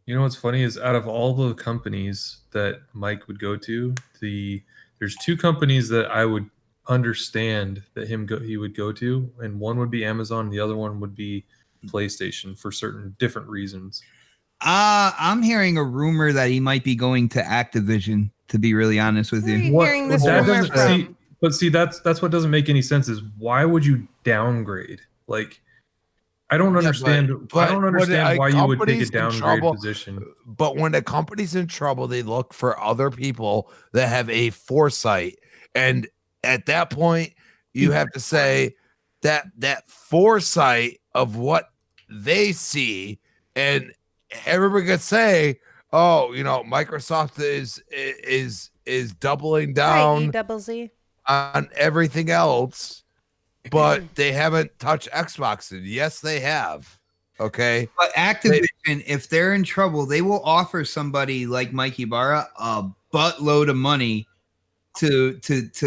You know what's funny is out of all the companies that Mike would go to, there's two companies that I would understand that he would go to, and one would be Amazon, the other one would be PlayStation for certain different reasons. I'm hearing a rumor that he might be going to Activision, to be really honest with Who are you. you hearing this rumor from? That's what doesn't make any sense. Is why would you downgrade? Like, I don't understand. but I don't when understand a why you would take a company's in downgrade trouble- position. But when a company's in trouble, they look for other people that have a foresight. And at that point, you have to say that foresight of what they see, and everybody could say, "Oh, Microsoft is doubling down Right, E-double-Z. on everything else, but they haven't touched Xbox." And yes, they have. Okay. But Activision, if they're in trouble, they will offer somebody like Mikey Barra a buttload of money to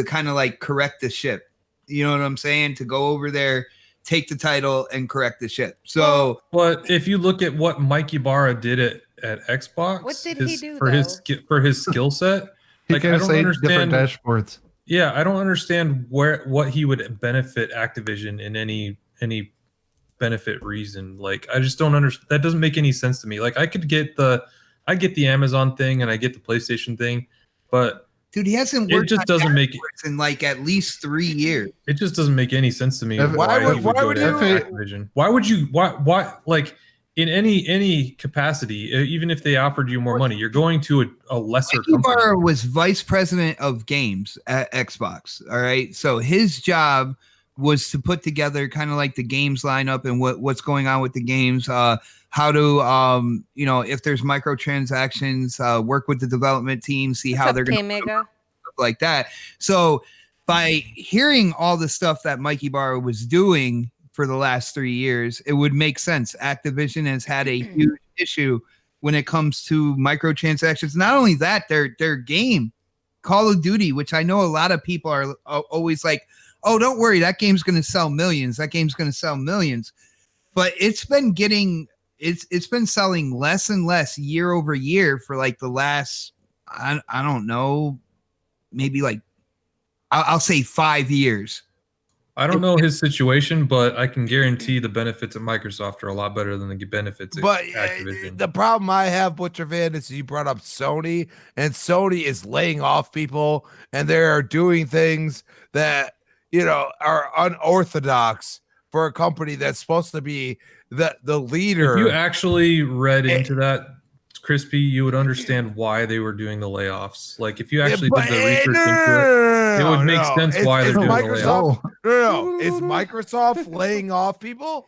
kind of like correct the ship. You know what I'm saying? To go over there, take the title, and correct the ship. So, But if you look at what Mikey Barra did at Xbox, What did he do, for his skill set? He Like, I gives don't 8 different understand. dashboards. Yeah, I don't understand what he would benefit Activision in any benefit reason. Like, I just don't understand. That doesn't make any sense to me. Like, I get the Amazon thing and I get the PlayStation thing, but dude, he hasn't it worked just on doesn't make Xbox in like at least 3 years. it just doesn't make any sense to me. Why he would go to you- Activision? Why would you? Why? Like, in any capacity, even if they offered you more money, you're going to a lesser Mikey company. Barra was vice president of games at Xbox. All right. So his job was to put together kind of like the games lineup and what's going on with the games, how to, if there's microtransactions, work with the development team, see how they're going to Mega. stuff like that. So by hearing all the stuff that Mikey Barra was doing for the last 3 years, it would make sense. Activision has had a huge issue when it comes to microtransactions. Not only that, their game, Call of Duty, which I know a lot of people are always like, oh, don't worry, that game's going to sell millions. That game's going to sell millions. But it's been it's been selling less and less year over year for like the last, I don't know, maybe like, I'll say 5 years. I don't know his situation, but I can guarantee the benefits of Microsoft are a lot better than the benefits of But Activision. the problem I have, Butcher Van, is you brought up Sony, and Sony is laying off people, and they're doing things that are unorthodox for a company that's supposed to be the leader. If you actually read into that, Crispy, you would understand why they were doing the layoffs. Like, if you actually did the research into it, it would make sense why they're doing the layoffs. No. Is Microsoft laying off people?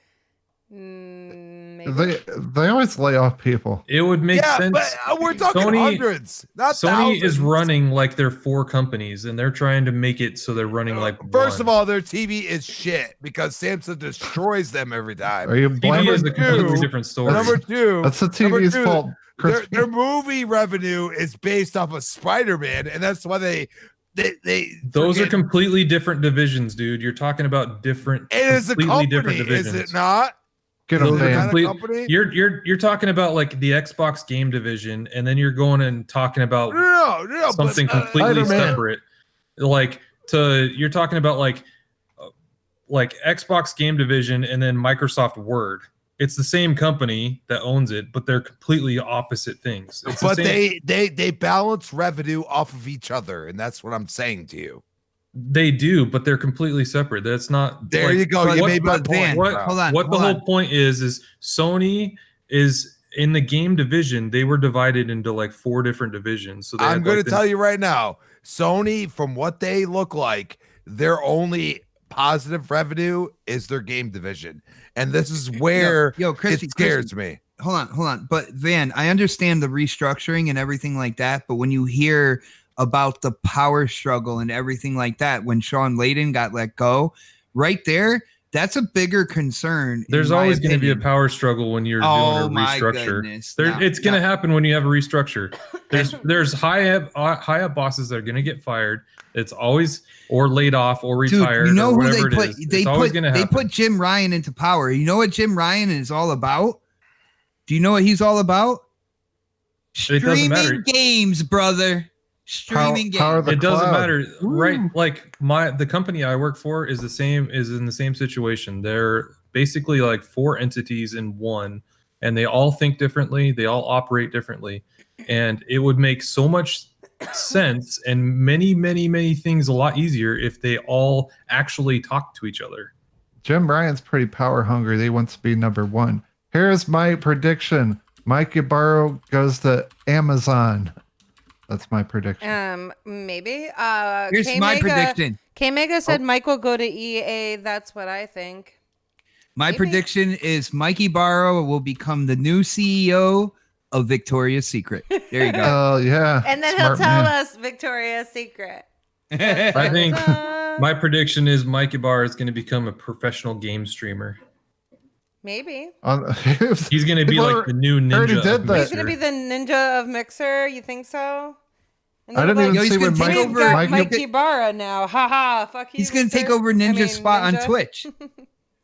Maybe. They always lay off people. It would make sense. But we're talking hundreds, not Sony thousands. is running like they're 4 companies, and they're trying to make it so they're running like First one. of all, their TV is shit because Samsung destroys them every time. Are you TV blaming? is a completely different story. Number two, That's the TV's fault. their movie revenue is based off of Spider-Man, and that's why they Those are forget- completely different divisions, dude. You're talking about different, It is a completely company, different is divisions. it not? Get Those them are They're not banned. a complete- company? You're talking about like the Xbox game division, and then you're going and talking about No, something but, completely Spider-Man. separate. You're talking about like Xbox game division and then Microsoft Word. It's the same company that owns it, but they're completely opposite things. It's the but same- they balance revenue off of each other, and that's what I'm saying to you. they do, but they're completely separate. That's not There like, you go. but You what- made my but Van, point. what- bro. Hold on. What the whole point is Sony is in the game division. They were divided into like 4 different divisions. So I'm going to tell you right now, Sony, from what they look like, their only positive revenue is their game division, and this is where Yo, Christy, it scares me. Hold on. But Van, I understand the restructuring and everything like that. But when you hear about the power struggle and everything like that, when Sean Layden got let go, right there, that's a bigger concern. There's in my always going to be a opinion. power struggle when you're Oh doing a my restructure. goodness. It's going to happen when you have a restructure. There's high up bosses that are going to get fired. It's always or laid off or Dude, retired. you know or who whatever they put? it is. They It's always put going to they happen. put Jim Ryan into power. You know what Jim Ryan is all about? Do you know what he's all about? It doesn't Streaming matter. games, brother. Streaming Power games. the It doesn't cloud. matter, right? Ooh. Like the company I work for is in the same situation. They're basically like 4 entities in one, and they all think differently. They all operate differently, and it would make so much sense and many things a lot easier if they all actually talk to each other. Jim Ryan's pretty power hungry. He wants to be number 1. Here's my prediction. Mike Ybarra goes to Amazon. That's my prediction. Maybe. Here's my prediction. K Mega said Mike will go to EA. That's what I think. My Maybe. prediction is Mikey Barrow will become the new CEO of Victoria's Secret. There you go. Oh yeah. And then Smart he'll tell man. us Victoria's Secret. I think Ta-da. my prediction is Mike Ibarra is going to become a professional game streamer. Maybe. He's going to be like the new already ninja. did of that. He's gonna be the ninja of Mixer. You think so? And I they're didn't even Yo, he's see gonna when take Mike, over- got Mike, Mike Ibarra now. Ha fuck you. He's gonna take Mixer. over Ninja's spot on Ninja. Twitch.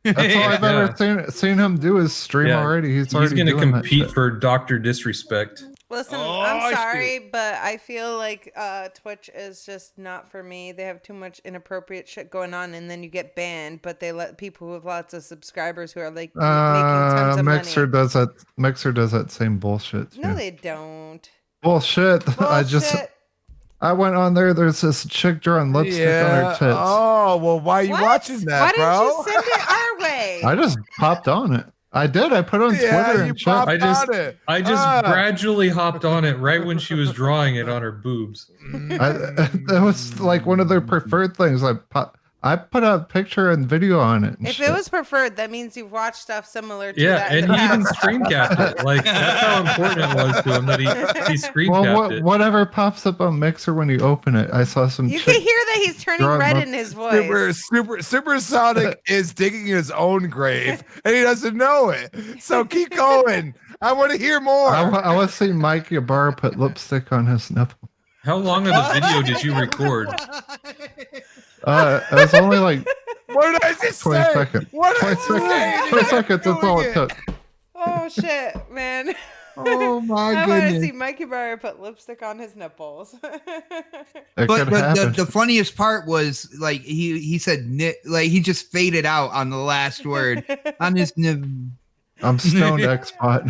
That's all I've Yeah. ever seen him do is stream Yeah. already. He's He's already going to doing that compete shit. for Dr. Disrespect. Listen, Oh, I'm shoot. sorry, but I feel like Twitch is just not for me. They have too much inappropriate shit going on, and then you get banned. But they let people with lots of subscribers who are like making tons of Mixer money. does that. Mixer does that same bullshit. No, too. they don't. Bullshit. Bullshit. I went on there. There's this chick drawing lipstick on her tits. Oh well, why are you What? watching that, Why bro? didn't you send it our way? I just popped on it. I did. I put it on Twitter you and shit. popped I just- on it. I just Ah. gradually hopped on it right when she was drawing it on her boobs. That was like one of their preferred things. I put a picture and video on it. and If shit. it was preferred, that means you've watched stuff similar to Yeah, that. in and the he even past. screen capped it. Like that's how important it was to him that he screen well, capped it. whatever pops up on Mixer when you open it, I saw some. You chick can hear that he's turning drawing red lip- in his voice. Supersonic is digging his own grave, and he doesn't know it. So keep going. I want to hear more. I want to see Mike Ybarra put lipstick on his nipple. How long of the video did you record? It was only like What did I just 20 say? seconds. What did 20 I seconds. say? 20 seconds. That's all it took. Oh shit, man! Oh my I want to goodness. see Mikey Barr put lipstick on his nipples. It But could happen. the funniest part was like he said like he just faded out on the last word on his I'm stoned X-Bot.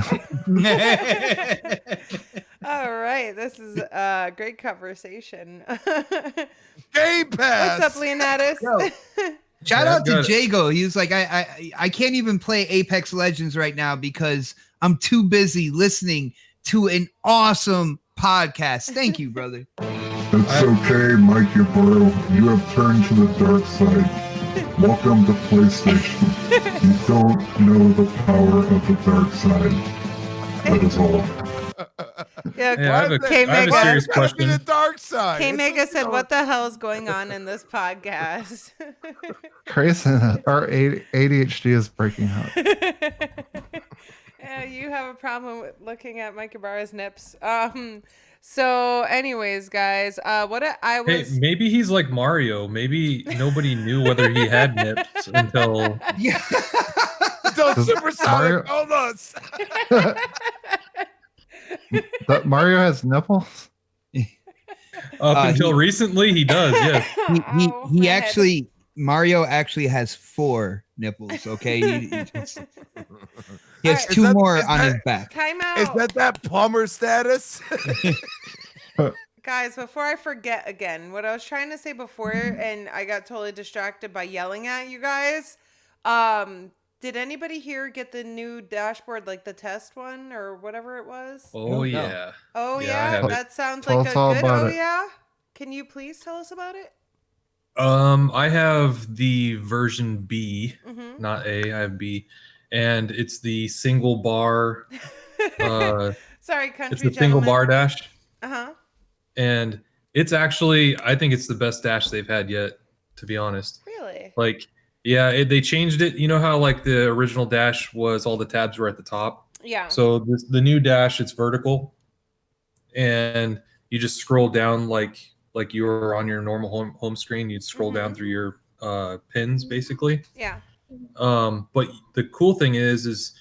All right, this is a great conversation. Game Pass. What's up, Leonidas? Shout Yeah, out to got it. Jago. He was like, I can't even play Apex Legends right now because I'm too busy listening to an awesome podcast. Thank you, brother. It's okay, Mike Ybarra. You have turned to the dark side. Welcome to PlayStation. You don't know the power of the dark side. That is all. Yeah, I have a K-Mega. serious Gotta be question. the dark side. K-Mega said, "What the hell is going on in this podcast?" Crazy. Our ADHD is breaking out. Yeah, you have a problem with looking at Mike Ibarra's nips. So, anyways, guys, I Hey, was. maybe he's like Mario. Maybe nobody knew whether he had nips until Yeah. Don't Does supersonic Mario- almost. That Mario has nipples? until recently he does. Yes. Ow, He my head. actually Mario actually has 4 nipples. Okay, he has Alright. 2 more is on that- his back. Time out. Is that plumber status? Guys, before I forget again, what I was trying to say before, and I got totally distracted by yelling at you guys. Did anybody here get the new dashboard, like the test one or whatever it was? Oh No. yeah. Oh Yeah, I yeah, have it. that sounds Tell like us a all good. about Oh it. yeah, can you please tell us about it? I have the version B, Mm-hmm. not A. I have B, and it's the single bar. Sorry, country It's the single bar dash, Uh-huh. and it's actually I think it's the best dash they've had yet. To be honest, Really? like yeah, they changed it. You know how like the original dash was all the tabs were at the top. Yeah. So the new dash, it's vertical, and you just scroll down like you were on your normal home screen. You'd scroll down through your pins basically. Yeah. But the cool thing is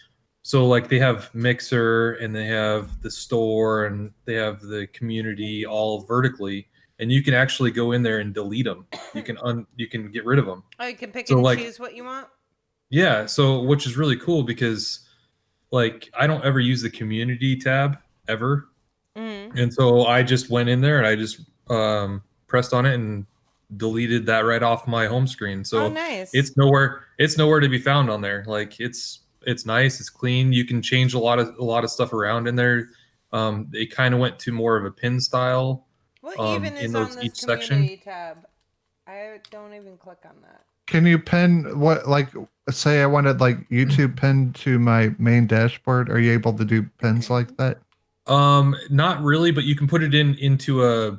so like they have Mixer and they have the store and they have the community all vertically, and you can actually go in there and delete them. You can get rid of them. Oh, you can pick So, and like- choose what you want. Yeah, so which is really cool because like I don't ever use the community tab ever. Mm-hmm. And so I just went in there and I just pressed on it and deleted that right off my home screen. So Oh, nice. it's nowhere to be found on there. Like it's nice, it's clean. You can change a lot of stuff around in there. They kind of went to more of a pin style. What even in is those on each this section. community tab? I don't even click on that. Can you pin what, like, say I wanted like YouTube pinned to my main dashboard? Are you able to do pins like that? Not really, but you can put it into a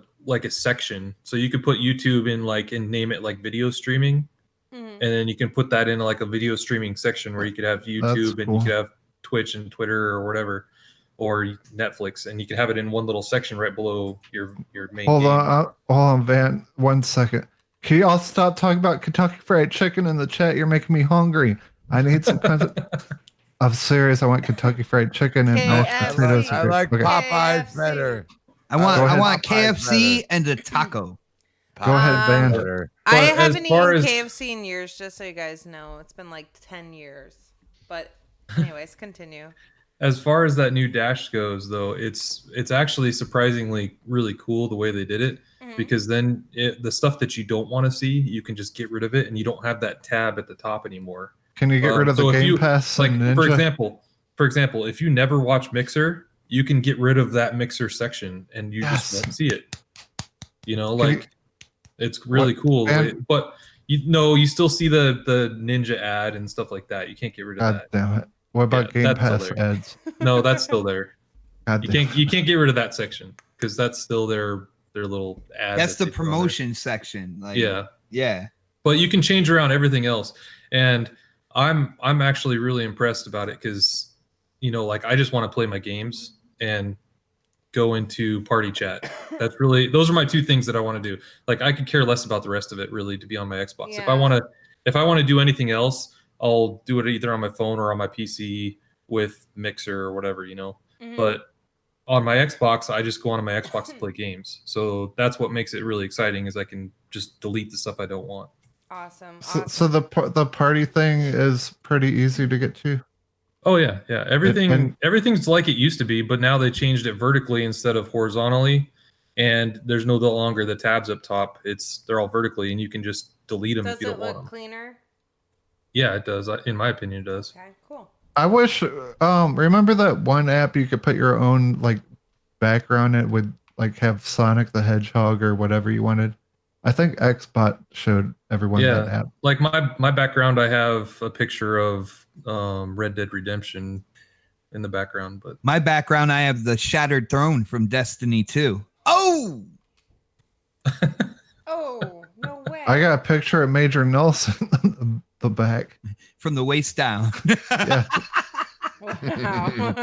section. So you could put YouTube in and name it like video streaming. Mm-hmm. And then you can put that in like a video streaming section where you could have YouTube and cool. you could have Twitch and Twitter or whatever, or Netflix, and you can have it in one little section right below your main Hold game. on, Van. 1 second. Can you all stop talking about Kentucky Fried Chicken in the chat? You're making me hungry. I need some kinds of. I'm serious. I want Kentucky Fried Chicken and mashed KFC. potatoes. I like Okay. Popeyes KFC. better. I want Go ahead. KFC and a taco. Go ahead, Van. Better. I But as haven't far eaten as- KFC in years, just so you guys know. It's been like 10 years. But anyways, continue. As far as that new dash goes, though, it's actually surprisingly really cool the way they did it, Mhm. because then the stuff that you don't want to see, you can just get rid of it, and you don't have that tab at the top anymore. Can you get rid of the So if Game you- Pass Like and Ninja? for example, if you never watch Mixer, you can get rid of that Mixer section, and you Yes. just won't see it. You know, Can like it's really cool. and- But you still see the Ninja ad and stuff like that. You can't get rid of God that. damn it! What about Yeah, Game that's still Pass there. ads? No, that's still there. God You damn. can't get rid of that section because that's still their little ad. That's that the they put on there. promotion section. Like, Yeah, Yeah. but you can change around everything else, and I'm actually really impressed about it because like I just want to play my games and go into party chat. Those are my two things that I want to do. Like I could care less about the rest of it really to be on my Xbox. If I Yeah. want to do anything else, I'll do it either on my phone or on my PC with Mixer or whatever, Mhm. But on my Xbox, I just go onto my Xbox to play games. So that's what makes it really exciting is I can just delete the stuff I don't want. Awesome. So the party thing is pretty easy to get to. Oh yeah. And- Everything's like it used to be, but now they changed it vertically instead of horizontally, and there's no longer the tabs up top. They're all vertically, and you can just delete them Does if you it don't want look them. cleaner? Yeah, it does. In my opinion, it does. Okay, cool. I wish. Remember that one app you could put your own like background? It would like have Sonic the Hedgehog or whatever you wanted. I think Xbot showed everyone that app. Like my background, I have a picture of Red Dead Redemption in the background, but my background, I have the Shattered Throne from Destiny 2. Oh! Oh, no way. I got a picture of Major Nelson on the back. From the waist down. Yeah. Wow.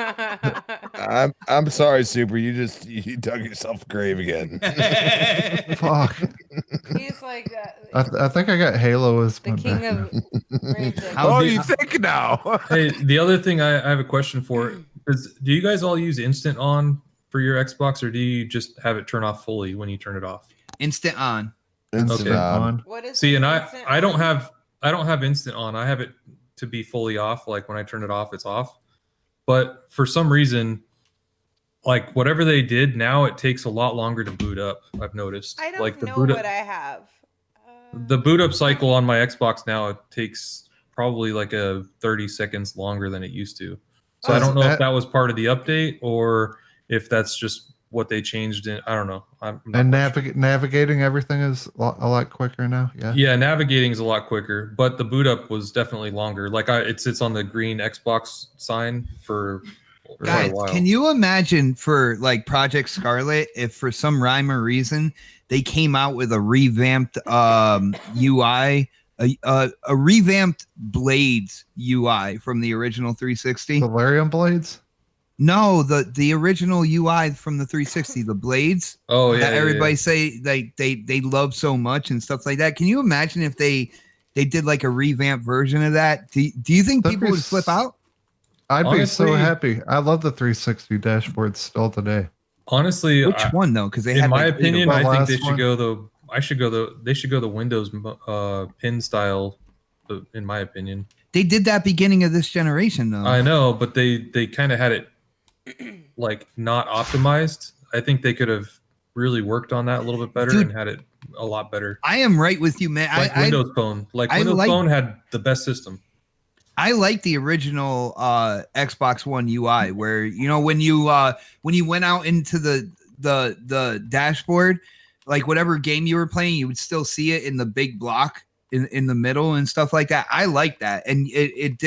I'm sorry, Super. You dug yourself a grave again. Fuck. He's like I think I got Halo as the my king background. of rage. Oh, you think now? hey, the other thing I have a question for is: do you guys all use Instant On for your Xbox, or do you just have it turn off fully when you turn it off? Instant on. Instant Okay. on. What is See, this and instant I don't on? have Instant On. I have it to be fully off. Like when I turn it off, it's off. But for some reason, like whatever they did, now it takes a lot longer to boot up. I've noticed. I don't like the know boot what up, I have. the boot up cycle on my Xbox now, it takes probably like 30 seconds longer than it used to. So I don't know if that was part of the update or if that's just what they changed in. I don't know. I'm not And quite sure. navigating everything is a lot quicker now. Yeah. Yeah, navigating is a lot quicker, but the boot up was definitely longer. Like it sits on the green Xbox sign for quite Guys, a while. can you imagine for like Project Scarlet if for some rhyme or reason they came out with a revamped UI, a revamped Blades UI from the original 360? Valerian blades? No, the original UI from the 360, the Blades. Oh yeah, that everybody say they love so much and stuff like that. Can you imagine if they did like a revamped version of that? Do you think That'd people be would flip out? I'd be so Honestly- happy. I love the 360 dashboard still today. Honestly, Which one though? Because they in had my like, opinion, The I think last they should one. go the. They should go the Windows pin style. In my opinion, they did that beginning of this generation though. I know, but they kind of had it like not optimized. I think they could have really worked on that a little bit better Dude, and had it a lot better. I am right with you, man. Like Windows Phone. Like I Windows like- Phone had the best system. I like the original Xbox One UI where when you went out into the dashboard, like whatever game you were playing, you would still see it in the big block in the middle and stuff like that. I like that, and it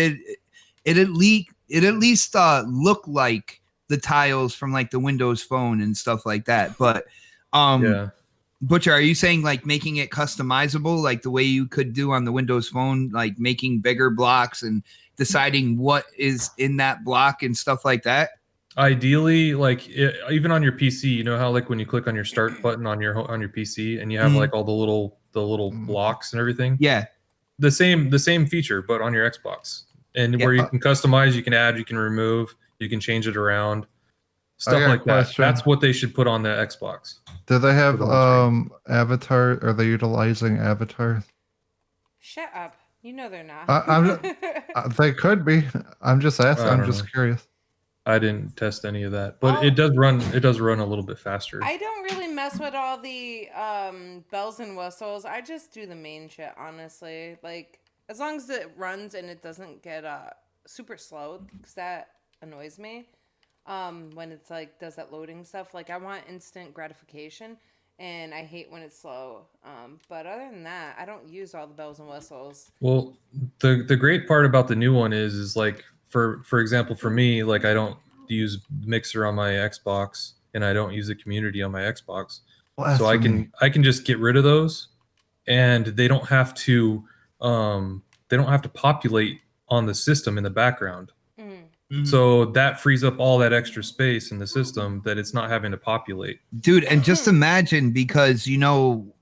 at least looked like the tiles from like the Windows Phone and stuff like that. But Yeah. Butcher, are you saying like making it customizable, like the way you could do on the Windows Phone, like making bigger blocks and deciding what is in that block and stuff like that? Ideally, like even on your PC, you know how like when you click on your start button on your PC and you have like all the little blocks and everything. Yeah. The same feature, but on your Xbox, and Yeah. where you can customize, you can add, you can remove, you can change it around, stuff got a like that. question. That's what they should put on the Xbox. Do they have For the launch avatar? Are they utilizing avatars? Shut up. You know they're not. They could be. I'm just asking. I I'm don't just know. curious. I didn't test any of that, but Oh. it does run a little bit faster. I don't really mess with all the bells and whistles. I just do the main shit, honestly. Like, as long as it runs and it doesn't get super slow, because that annoys me. When it's like does that loading stuff. Like, I want instant gratification, and I hate when it's slow. But other than that, I don't use all the bells and whistles. Well, the great part about the new one is like for example, for me, like I don't use Mixer on my Xbox and I don't use the community on my Xbox. So I can just get rid of those, and they don't have to populate on the system in the background. So that frees up all that extra space in the system that it's not having to populate. Dude, and just imagine, because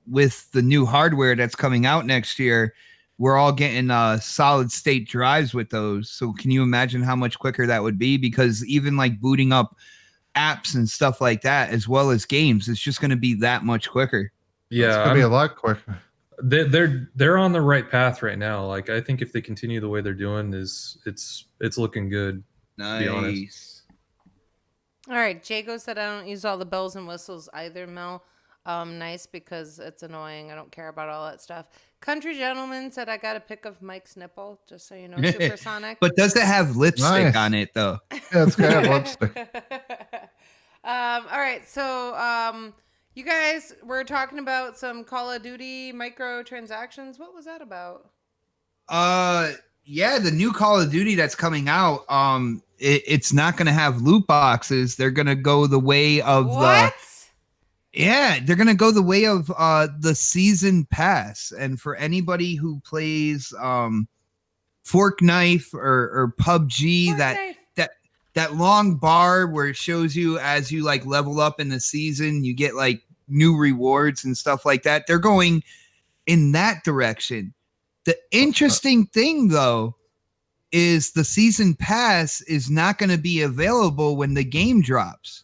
with the new hardware that's coming out next year, we're all getting solid state drives with those. So can you imagine how much quicker that would be? Because even like booting up apps and stuff like that, as well as games, it's just going to be that much quicker. Yeah, It's gonna be a lot quicker. they're on the right path right now. Like I think if they continue the way they're doing, it's looking good. To be honest. Nice. All right, Jago said I don't use all the bells and whistles either, Mel. Nice, because it's annoying. I don't care about all that stuff. Country Gentleman said I got a pic of Mike's nipple, just so you know, supersonic. But does it have lipstick Nice. on it though? Yeah, it's got lipstick. All right, so You guys were talking about some Call of Duty microtransactions. What was that about? Yeah, the new Call of Duty that's coming out. It's not going to have loot boxes. They're going to go the way of what? They're going to go the way of the season pass. And for anybody who plays Fork Knife or PUBG, that long bar where it shows you as you like level up in the season, you get like new rewards and stuff like that. They're going in that direction. The interesting thing though is the season pass is not going to be available when the game drops.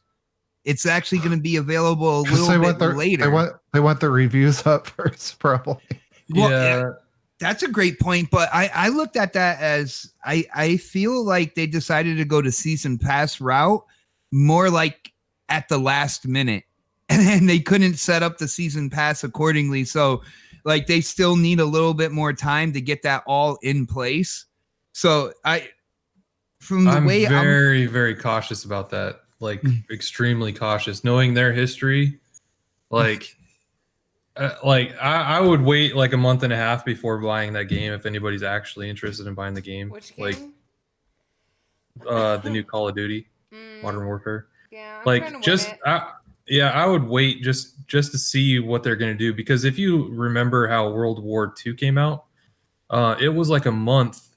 It's actually going to be available a little bit later. They want the reviews up first, probably. Well, yeah, that's a great point. But I looked at that as I feel like they decided to go to season pass route more like at the last minute, and they couldn't set up the season pass accordingly. So like they still need a little bit more time to get that all in place. So I'm very, very cautious about that. Like extremely cautious, knowing their history. Like I would wait like a month and a half before buying that game if anybody's actually interested in buying the game. Which game? Like the new Call of Duty, Modern Warfare. Yeah, I would wait just to see what they're gonna do, because if you remember how World War II came out, it was like a month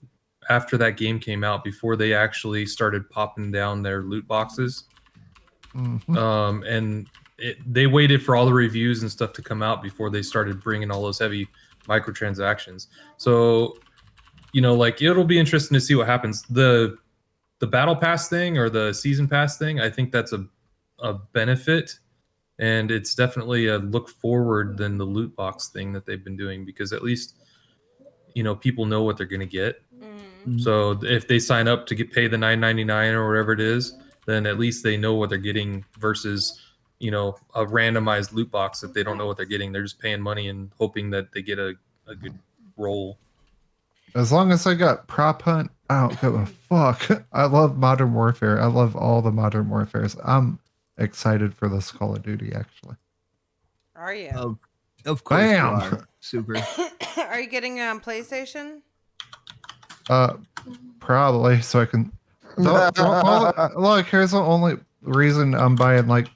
after that game came out before they actually started popping down their loot boxes. And they waited for all the reviews and stuff to come out before they started bringing all those heavy microtransactions. So, like it'll be interesting to see what happens. The battle pass thing or the season pass thing, I think that's a benefit, and it's definitely a look forward than the loot box thing that they've been doing, because at least people know what they're going to get. So if they sign up to pay the $9.99 or whatever it is, then at least they know what they're getting versus, a randomized loot box that they don't know what they're getting. They're just paying money and hoping that they get a good roll. As long as I got Prop Hunt, I don't give a fuck. I love Modern Warfare. I love all the Modern Warfares. I'm excited for this Call of Duty, actually. Are you? Of course. Bam! You are. Super. Are you getting on PlayStation? Probably, so I can. Look, here's the only reason I'm buying like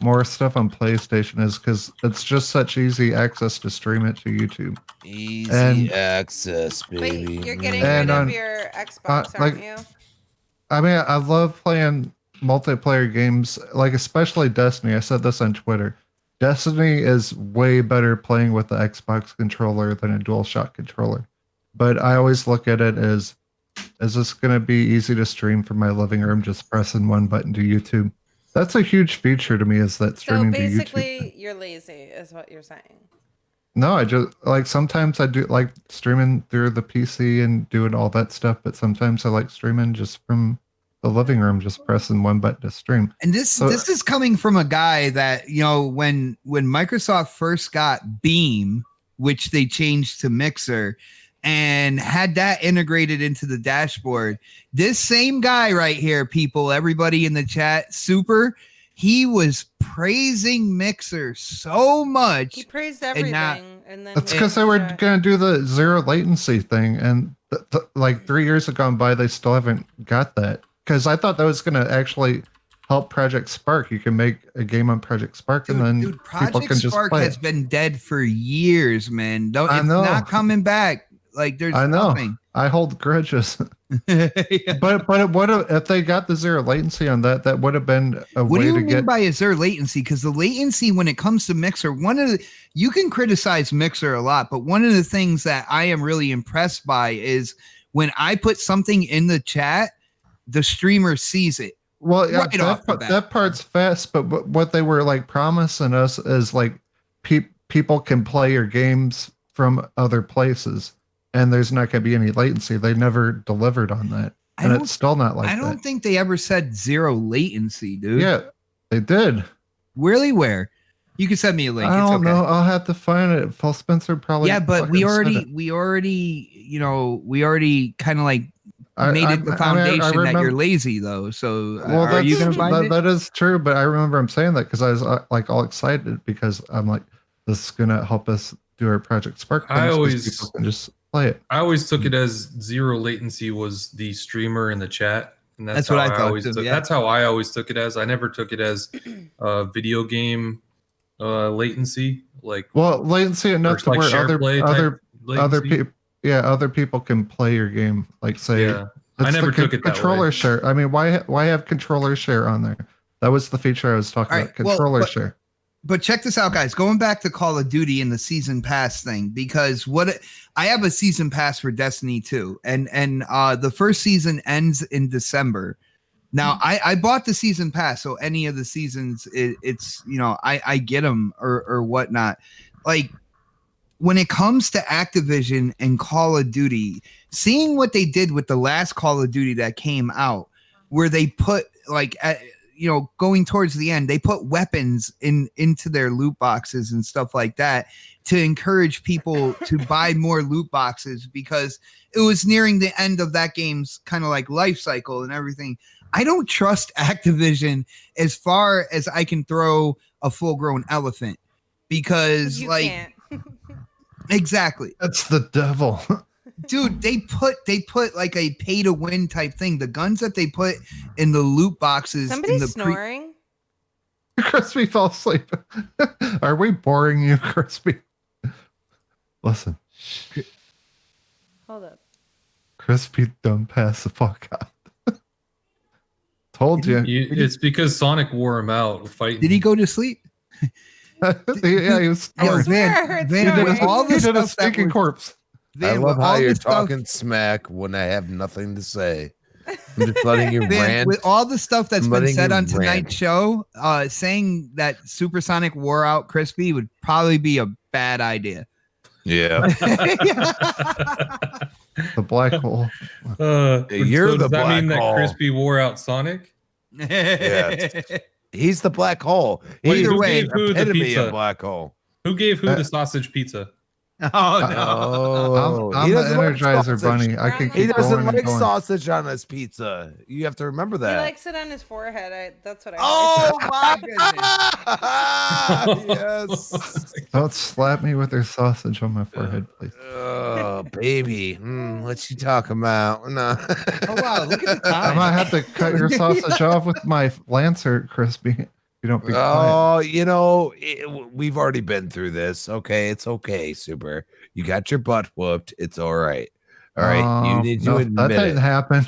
more stuff on PlayStation is because it's just such easy access to stream it to YouTube. Easy access, baby. But you're getting rid of your Xbox, aren't you? I mean, I love playing multiplayer games, like especially Destiny. I said this on Twitter. Destiny is way better playing with the Xbox controller than a DualShock controller. But I always look at it as, is this going to be easy to stream from my living room, just pressing one button to YouTube? That's a huge feature to me, is that streaming to YouTube. So basically, you're lazy, is what you're saying. No, I just, like, sometimes I do like streaming through the PC and doing all that stuff, but sometimes I like streaming just from the living room, just pressing one button to stream. And this is coming from a guy that, when Microsoft first got Beam, which they changed to Mixer, and had that integrated into the dashboard. This same guy right here, people, everybody in the chat, Super, he was praising Mixer so much. He praised everything. And then that's because they were going to do the zero latency thing. And like 3 years have gone by, they still haven't got that. Because I thought that was going to actually help Project Spark. You can make a game on Project Spark, and then people can just play. Spark has been dead for years, man. It's not coming back. Like there's nothing. I hold grudges. Yeah. But what if they got the zero latency on that? That would have been a what way do to you get mean by a zero latency? Because the latency when it comes to Mixer, you can criticize Mixer a lot, but one of the things that I am really impressed by is when I put something in the chat, the streamer sees it. Well, yeah, that part's fast, but what they were like promising us is like people can play your games from other places, and there's not going to be any latency. They never delivered on that, and it's still not like that. I don't think they ever said zero latency, dude. Yeah, they did. Really? Where? You can send me a link. I don't know. I'll have to find it. Phil Spencer probably. Yeah, but we already kind of like made it the foundation that remember, you're lazy though. So well, are you gonna find it? That is true, but I remember him saying that because I was like all excited because I'm like, this is gonna help us do our Project Spark things. People can just play it. I always took it as zero latency was the streamer in the chat. And that's what how I thought always too, took, yeah. That's how I always took it as. I never took it as video game latency. Like, well, latency enough to like where other people can play your game. Like say, yeah. I never took it that controller way. share. I mean, why have controller share on there? That was the feature I was talking about. Controller share. But check this out, guys. Going back to Call of Duty and the season pass thing, because I have a season pass for Destiny 2, and the first season ends in December. Now, I bought the season pass, so any of the seasons, it's I get them or whatnot. Like when it comes to Activision and Call of Duty, seeing what they did with the last Call of Duty that came out, where they put going towards the end, they put weapons into their loot boxes and stuff like that to encourage people to buy more loot boxes because it was nearing the end of that game's kind of like life cycle and everything. I don't trust Activision as far as I can throw a full-grown elephant because you like can't. Exactly. That's the devil. Dude, they put like a pay to win type thing. The guns that they put in the loot boxes. Somebody's snoring. Crispy fell asleep. Are we boring you, Crispy? Listen. Hold up. Crispy, don't pass the fuck out. Told you. It's because Sonic wore him out fighting. Did he go to sleep? Yeah, he was. Oh, Van, he did a stinking corpse. I love how you're talking smack when I have nothing to say. I'm just letting you rant. With all the stuff that's been said on tonight's show, saying that Supersonic wore out Crispy would probably be a bad idea. Yeah. The black hole. You're the black hole. Does that mean that Crispy wore out Sonic? Yeah. He's the black hole. Either way, who the pizza? A black hole. Who gave who the sausage pizza? Oh no! I'm the Energizer Bunny. I can keep He doesn't like going. sausage on his pizza. You have to remember that. He likes it on his forehead. That's what I. Oh my goodness! Yes. Don't slap me with your sausage on my forehead, please. Oh, baby. What you talking about? No. Oh wow! Look at the time. I might have to cut your sausage off with my Lancer, Crispy. You don't be quiet. We've already been through this. Okay, it's okay, Super. You got your butt whooped. It's all right. All right. You need to admit that didn't happen.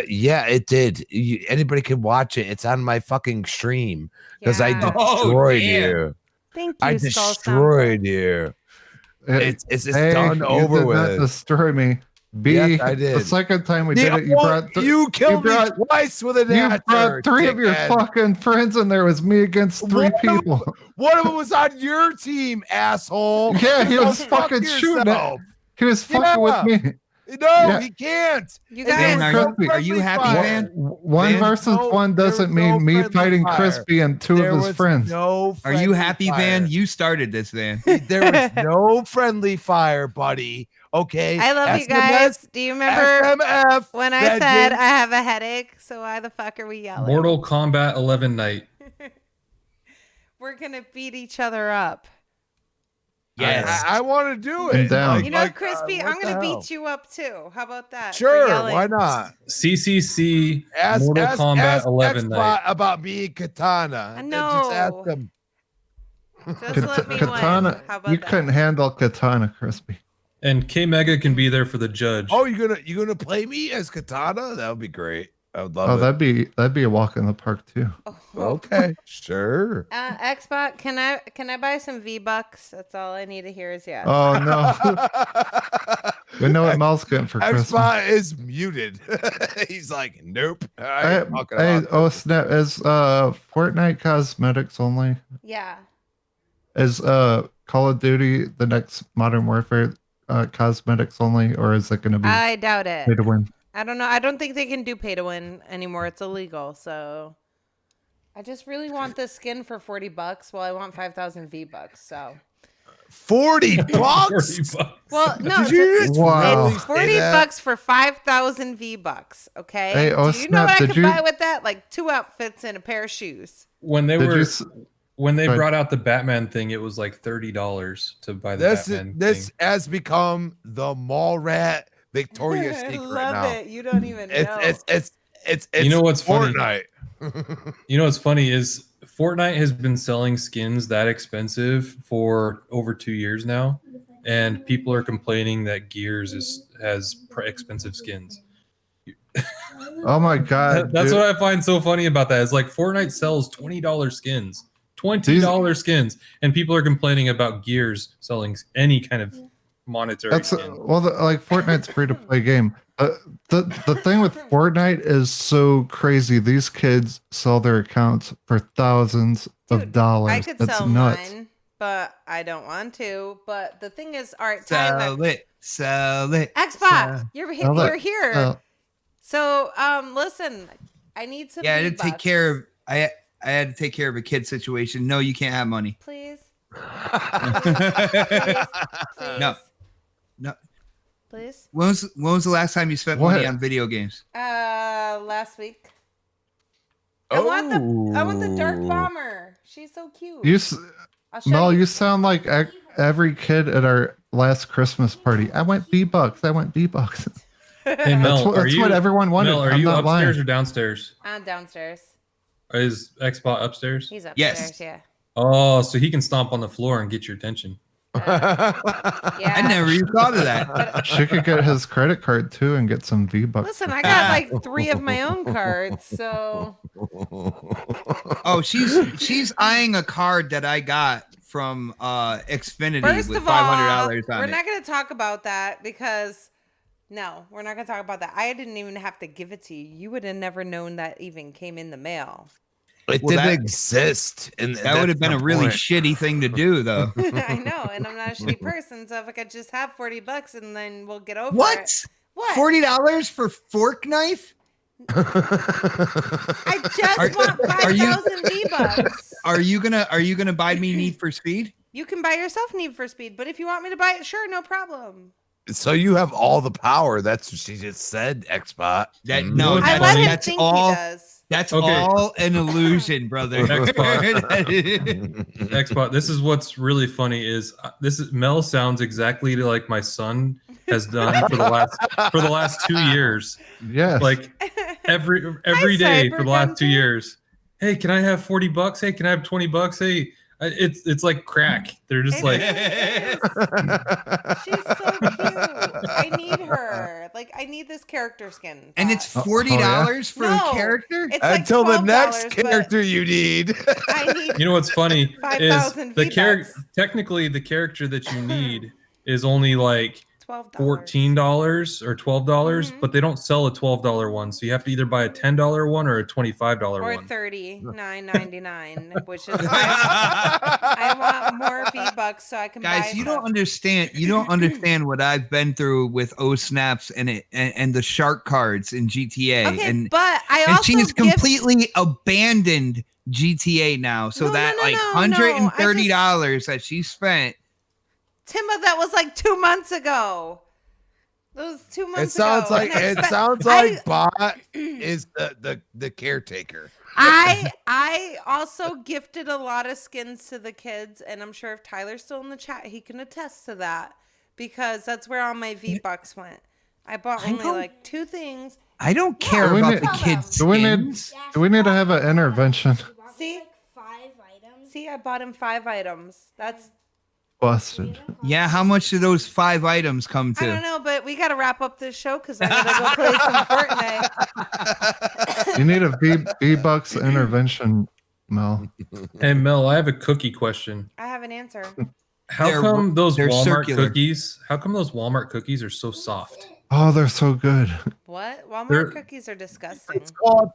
Yeah, it did. Anybody can watch it. It's on my fucking stream because I destroyed you. Thank you. I destroyed you. It's done over with. Not destroy me. Yes, I did. The second time we did it, you killed me twice with an You brought three of your fucking friends, and there was me against three people. One of them was on your team, asshole. Yeah, he was fucking shooting it. He was fucking with me. No, he can't. You guys, are you happy, Van? One versus one doesn't mean me fighting Crispy and two of his friends. Are you happy, Van? You started this, Van. There was no friendly fire, buddy. Okay. I love you guys. Do you remember when I said I have a headache? So why the fuck are we yelling? Mortal Kombat 11 night. We're gonna beat each other up. Yes, I want to do it. Crispy, I'm gonna beat you up too. How about that? Sure, why not? CCC Mortal Kombat 11 night. About me, Katana. No, just ask him. Just let me Katana. win. How about You that? couldn't handle Katana, Crispy. And K Mega can be there for the judge. Oh, you gonna play me as Katana? That would be great. I would love it. that'd be a walk in the park too. Okay, sure. Xbox, can I buy some V-Bucks? That's all I need to hear is yes. Oh no. We know what Mel's getting for Christmas. Xbox is muted. He's like, nope. Hey, OhSnap, is Fortnite cosmetics only? Yeah. Is Call of Duty the next Modern Warfare cosmetics only, or is it going to be I doubt it. pay to win? I don't know. I don't think they can do pay to win anymore. It's illegal. So I just really want this skin for $40. Well, I want 5,000 V-Bucks. So 40 bucks. 40 bucks. Well, no, Did you it's, Wow. it's 40 bucks for 5,000 V-Bucks. Okay. Hey, Do you know what I Ohsnap, could buy with that? Like 2 outfits and a pair of shoes. When they Did were you s- when they Go ahead. brought out the Batman thing, it was like $30 to buy the This Batman this thing. has become the mall rat Victoria's I Secret love now. it. You don't even know. It's You know what's funny? Fortnite. You know what's funny is Fortnite has been selling skins that expensive for over 2 years now, and people are complaining that Gears has expensive skins. Oh my god. That's dude. what I find so funny about that. Is like Fortnite sells $20 skins, $20 skins, and people are complaining about Gears selling any kind of monetary That's skin. like Fortnite's free to play game. The thing with Fortnite is so crazy. These kids sell their accounts for thousands of Dude, dollars. I could That's sell nuts. mine, but I don't want to. But the thing is, all right, Tyler, Sell it. Xbox, you're Sell it. here. Sell- So, listen, I need some. Yeah, I had to V-Bucks. take care of. I had to take care of a kid situation. No, you can't have money. Please. No. No. Please. When was the last time you spent What? money on video games? Last week. I want the dark bomber. She's so cute. You, I'll show Mel, you. you sound like every kid at our last Christmas party. I went V-Bucks. I went V-Bucks. Hey Mel, That's what everyone wanted. Mel, are I'm you not upstairs lying. or downstairs? I'm downstairs. Is Xbox upstairs? He's upstairs. Yes. Yeah. Oh, so he can stomp on the floor and get your attention. Yeah. I never even thought of that. She could get his credit card too and get some V-Bucks. Listen, I got like 3 of my own cards, so Oh, she's eyeing a card that I got from Xfinity first with of all, $500 on we're it. not going to talk about that because no, we're not going to talk about that. I didn't even have to give it to you. You would have never known that even came in the mail. It Well, didn't that- exist. And That would have been a really shitty thing to do, though. I know, and I'm not a shitty person, so if I could just have $40 and then we'll get over What? it. What? $40 for fork knife? I just want are you- 5,000 V-Bucks. Are you gonna buy me Need for Speed? You can buy yourself Need for Speed, but if you want me to buy it, sure, no problem. So you have all the power. That's what she just said, Xbox. That Mm. no, I I that's, let him that's think all. he does. That's Okay. all an illusion, brother. Xbox. This is what's really funny is Mel sounds exactly like my son has done for the last 2 years. Yes. Like every day for the last 2 Cybergunter. years. Hey, can I have $40? Hey, can I have $20? Hey, it's like crack. They're just It like really is. She's so cute. I need her. Like, I need this character skin. And it's bot. $40 for No. a character? It's like Until the $12, next but character you need. I need you know what's funny is 5,000 the character. V-Bucks. Technically, the character that you need is only like $12. $14 or $12, Mhm. but they don't sell a $12 one, so you have to either buy a $10 one or a $25 Or one. $39.99, which is I want more V-Bucks so I can buy Guys, you stuff. don't understand. You don't understand what I've been through with OhSnaps and the shark cards in GTA. Okay, and but I and also she's gift- completely abandoned GTA now. So No, that no, like no, $130 that she spent. Timma, that was like 2 months ago. That was 2 months It sounds ago. like And Bot is the caretaker. I also gifted a lot of skins to the kids, and I'm sure if Tyler's still in the chat, he can attest to that because that's where all my V-Bucks went. I bought I only don't- like 2 things. I don't care Do we about need- the kids' do we need skins. do we need to have an intervention? See? Like 5 items. See, I bought him 5 items. That's Busted. Yeah, how much do those 5 items come I don't to? know, but we got to wrap up this show because I gotta go play some Fortnite. You need a V-Bucks intervention, Mel. Hey Mel, I have a cookie question. I have an answer. How They're- come those they're Walmart circular. cookies? How come those Walmart cookies are so soft? Oh, they're so good. What? Walmart They're- cookies are disgusting.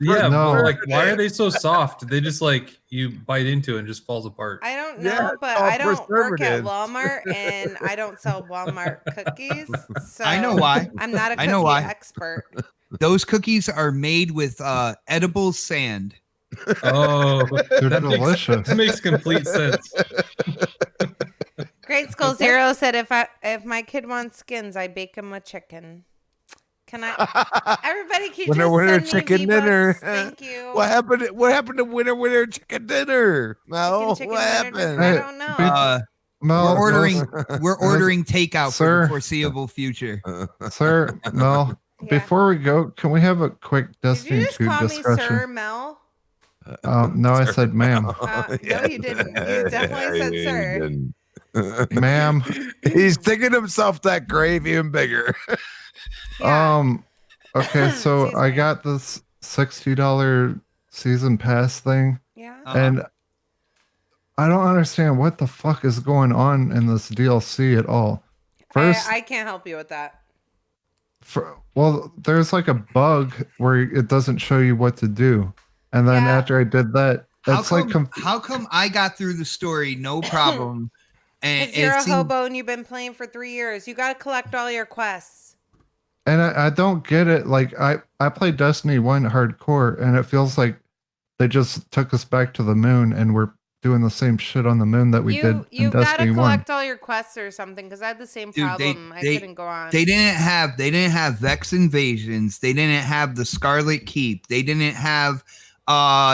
Yeah, No. but like, why are they so soft? They just like you bite into it and just falls apart. I don't know, Yeah, but all I don't work at preservatives. Walmart and I don't sell Walmart cookies. So I know why. I'm not a I cookie know why. expert. Those cookies are made with edible sand. Oh, They're that delicious. makes complete sense. Great Skull Zero said, if my kid wants skins, I bake him a chicken. Can I? Everybody, can you Winner, just send me chicken V-Bucks? dinner. Thank you. What happened to winner, chicken dinner? Mel, Chicken what dinner. happened? I don't know. Mel, We're ordering takeout for Sir. the foreseeable future. Sir, Mel, Yeah. before we go, can we have a quick Did you Destiny just 2 call me discussion? Sir Mel? No, I said ma'am. No, you didn't. You definitely said sir. Ma'am. He's digging himself that grave even bigger. Yeah. Okay, so Excuse I me. got this $60 season pass thing, Yeah. and I don't understand what the fuck is going on in this DLC at all. First, I can't help you with that. well, there's like a bug where it doesn't show you what to do, and then Yeah. after I did that, How come I got through the story no problem? And Because you're it a seemed- hobo and you've been playing for 3 years. You got to collect all your quests. and I don't get it. Like I played Destiny 1 hardcore, and it feels like they just took us back to the moon, and we're doing the same shit on the moon that we did in You got to Destiny 1. collect all your quests or something. Because I had the same Dude, problem. I couldn't go on. They didn't have Vex Invasions. They didn't have the Scarlet Keep. They didn't have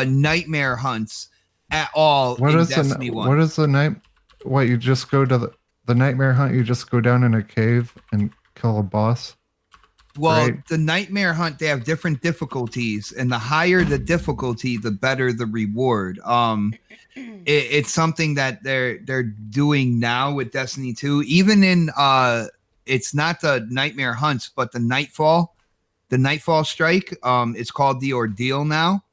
nightmare hunts at all What in is Destiny the 1. what is the night? What, you just go to the nightmare hunt? You just go down in a cave and kill a boss? Well, right? the nightmare hunt, they have different difficulties, and the higher the difficulty, the better the reward. It's something that they're doing now with Destiny 2. Even in it's not the nightmare hunts, but the Nightfall strike. It's called the Ordeal now.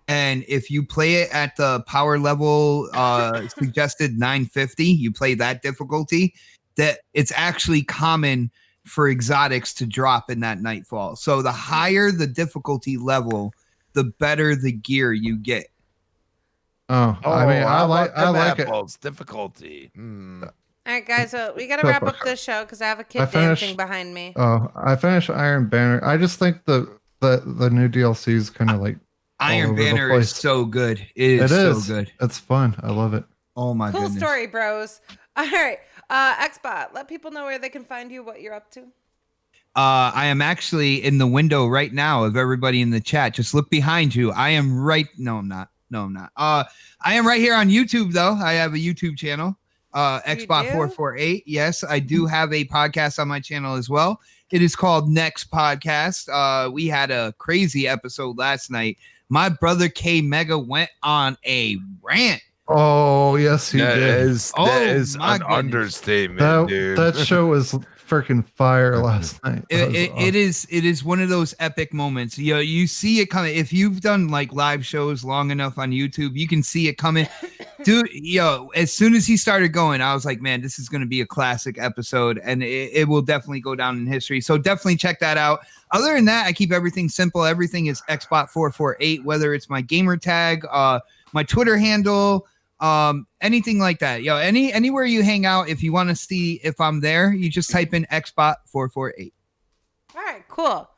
And if you play it at the power level suggested 950, you play that difficulty, that it's actually common for exotics to drop in that Nightfall. So the higher the difficulty level, the better the gear you get. Oh, I mean, I like it. apples. Difficulty. All right, guys. So we got to wrap up this show because I have a kid finished- dancing behind me. Oh, I finished Iron Banner. I just think the new DLC is kind of like Iron over the Banner is place. so good. It is so good. It's fun. I love it. Oh my Cool goodness. story, bros. All right. Xbot, let people know where they can find you, what you're up to. I am actually in the window right now of everybody in the chat. Just look behind you. I am right. No, I'm not. I am right here on YouTube, though. I have a YouTube channel, Xbot448. Yes, I do have a podcast on my channel as well. It is called Next Podcast. We had a crazy episode last night. My brother K Mega went on a rant. Oh, yes, he That did. is my an goodness. understatement, dude. That show was freaking fire last night. It is one of those epic moments. You see it coming. If you've done like live shows long enough on YouTube, you can see it coming. Dude, as soon as he started going, I was like, man, this is going to be a classic episode, and it will definitely go down in history. So definitely check that out. Other than that, I keep everything simple. Everything is Xbot448, whether it's my gamer tag, my Twitter handle, anything like that. Anywhere you hang out, if you want to see if I'm there, you just type in Xbot448. All right, cool.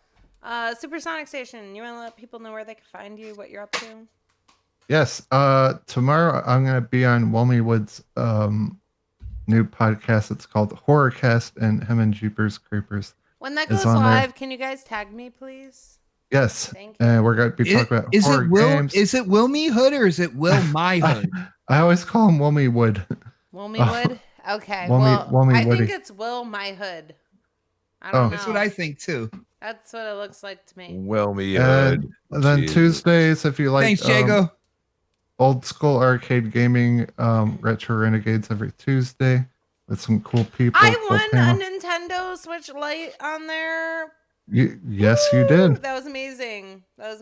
Supersonic Station, you want to let people know where they can find you, what you're up to? Yes. Tomorrow I'm gonna be on Wilmy Wood's new podcast. It's called Horrorcast, and him and Jeepers Creepers. When that It's goes on there. live, can you guys tag me, please? Yes. Thank you. And we're gonna be talking about horror games. Is it Will Me Hood or is it Will My Hood? I always call him Wilmy Wood. Wilmy Wood? Okay. Wilmy I Woody. think it's Will My Hood. I don't know. That's what I think too. That's what it looks like to me. Wilmy And then Jesus. Tuesdays, if you like Thanks, Jago. old school arcade gaming, Retro Renegades every Tuesday with some cool people. I full won a panel. Nintendo Switch Lite on there. Yes, you Woo! did. That was amazing. That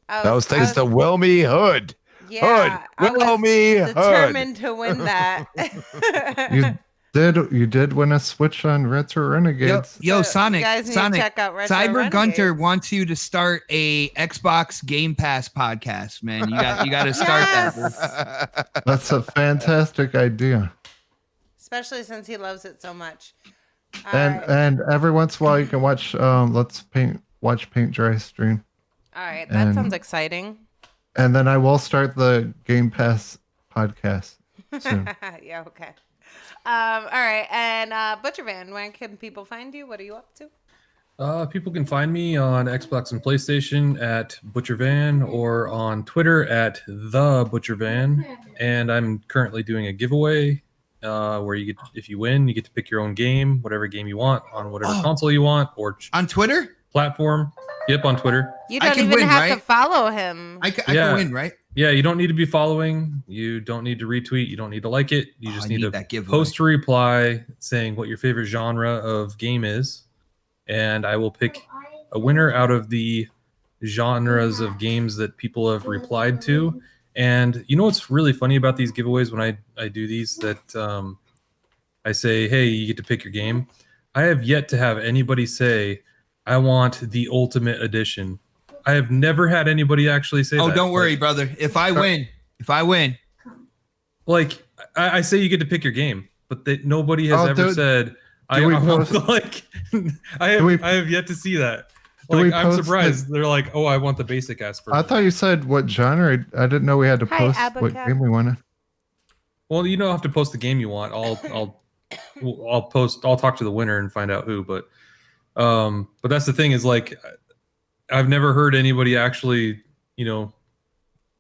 That was thanks to Wilmy Hood. Yeah, I was Wilmy Hood. determined to win that. You did win a Switch on Retro Renegades. Yo, So Sonic, you guys need to check out Retro Cyber Gunter Renegades. wants you to start a Xbox Game Pass podcast, man. You got to start that. That's a fantastic idea. Especially since he loves it so much. All And right. and every once in a while you can watch watch paint dry stream. All right, that and- sounds exciting. And then I will start the Game Pass podcast soon. Yeah, okay. All right, and Butcher Van, where can people find you? What are you up to? People can find me on Xbox and PlayStation at ButcherVan or on Twitter at @TheButcherVan. And I'm currently doing a giveaway where you get, if you win, you get to pick your own game, whatever game you want on whatever console you want or On Twitter? platform. Yep, on Twitter. You I don't can even win, have right? to follow him. I Yeah. can win, right? Yeah, you don't need to be following. You don't need to retweet. You don't need to like it. You just I need need to that giveaway. post a reply saying what your favorite genre of game is. And I will pick a winner out of the genres of games that people have replied to. And you know what's really funny about these giveaways when I do these, that I say, hey, you get to pick your game. I have yet to have anybody say, I want the Ultimate Edition. I have never had anybody actually say that. Oh, don't worry, Like, brother. If I win, like I say you get to pick your game, but nobody has ever said I we want post- like I have yet to see that. Do we Like I'm post surprised. They're like, oh, I want the basic ass version. I thought you said what genre. I didn't know we had to Hi, post what Abacab. game we wanted. Well, you don't have to post the game you want. I'll talk to the winner and find out who. But that's the thing is, like, I've never heard anybody actually, you know,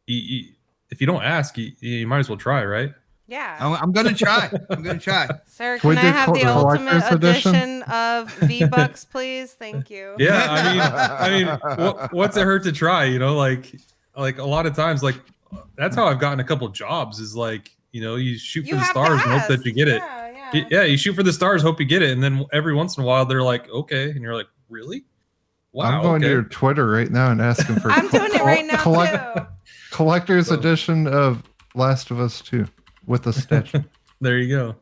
if you don't ask, you might as well try, right? Yeah. I'm gonna try. Sir, Can we can I do have the collector's ultimate edition? edition of V-Bucks, please? Thank you. Yeah, I mean, what's it hurt to try? You know, like a lot of times, like that's how I've gotten a couple jobs. Is like, you know, you shoot for the have to stars and hope that ask. you get it. Yeah. You shoot for the stars, hope you get it, and then every once in a while they're like, okay, and you're like, really? Wow. I'm going to okay. your Twitter right now and asking for. I'm doing it right now too. Collector's edition of Last of Us 2 with a stitch. There you go.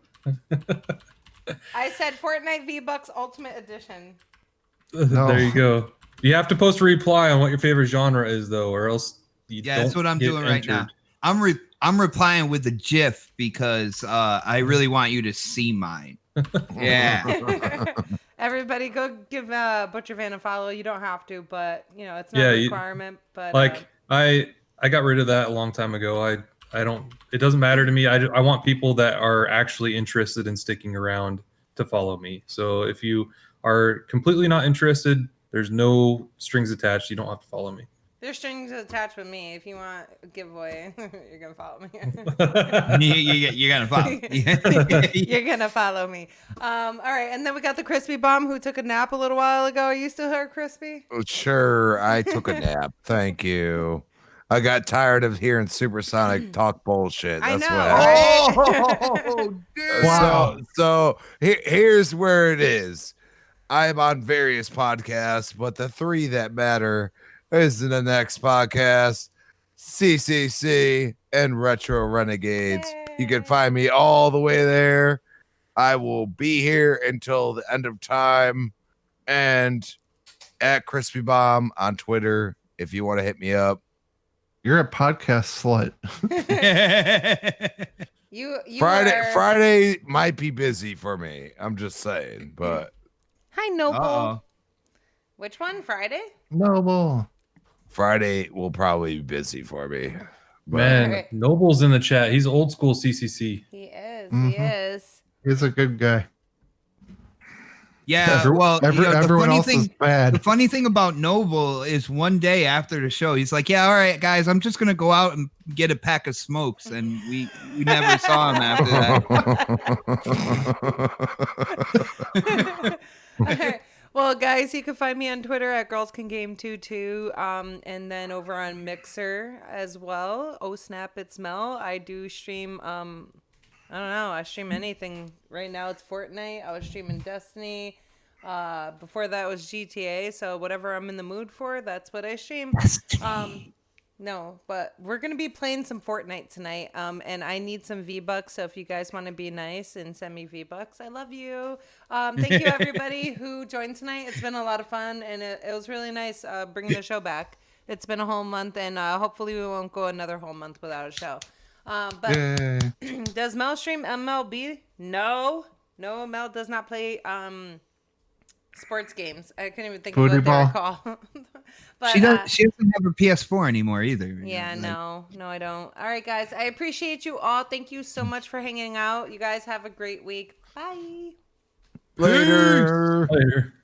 I said Fortnite V-Bucks Ultimate Edition. No. There you go. You have to post a reply on what your favorite genre is, though, or else you Yeah, don't that's what I'm get doing right now. entered. I'm replying with a GIF because I really want you to see mine. Yeah. Everybody go give Butcher Van a follow. You don't have to, but you know, it's not Yeah, a requirement. But Like I got rid of that a long time ago. I don't. It doesn't matter to me. I want people that are actually interested in sticking around to follow me. So if you are completely not interested, there's no strings attached. You don't have to follow me. there's strings attached with me. If you want a giveaway, you're gonna follow me. You're gonna follow. You're gonna follow me. All right, and then we got the Crispy Bomb who took a nap a little while ago. Are you still here, Crispy? Sure, I took a nap. Thank you. I got tired of hearing Supersonic talk bullshit. I That's know. what Right? dude. Wow. So here's where it is. I'm on various podcasts, but the three that matter is in the next podcast, CCC and Retro Renegades. You can find me all the way there. I will be here until the end of time, and at Crispy Bomb on Twitter if you want to hit me up. You're a podcast slut. You Friday might be busy for me. I'm just saying, but Hi, Noble. Uh-oh. Which one? Friday? Noble. Friday will probably be busy for me. But Man, Alright. Noble's in the chat. He's old school CCC. He is. Mhm. He is. He's a good guy. Yeah. Well, you know, everyone else is the bad. funny thing about Noble is one day after the show, he's like, "Yeah, all right, guys, I'm just gonna go out and get a pack of smokes," and we never saw him after that. All right. Well, guys, you can find me on Twitter at girlscangame22, and then over on Mixer as well. OhSnap It's Mel. I do stream. I don't know. I stream anything. Right now it's Fortnite. I was streaming Destiny. Before that was GTA. So whatever I'm in the mood for, that's what I stream. No, but we're gonna be playing some Fortnite tonight. And I need some V-Bucks. So if you guys want to be nice and send me V-Bucks, I love you. Thank you everybody who joined tonight. It's been a lot of fun, and it was really nice bringing the show back. It's been a whole month, and hopefully we won't go another whole month without a show. But Yay. does Mel stream MLB? No, Mel does not play Sports games. I couldn't even think Booty of what they ball. were called. But She doesn't have a PS4 anymore either. yeah, no, I don't. All right, guys. I appreciate you all. Thank you so much for hanging out. You guys have a great week. Bye. Later. Later.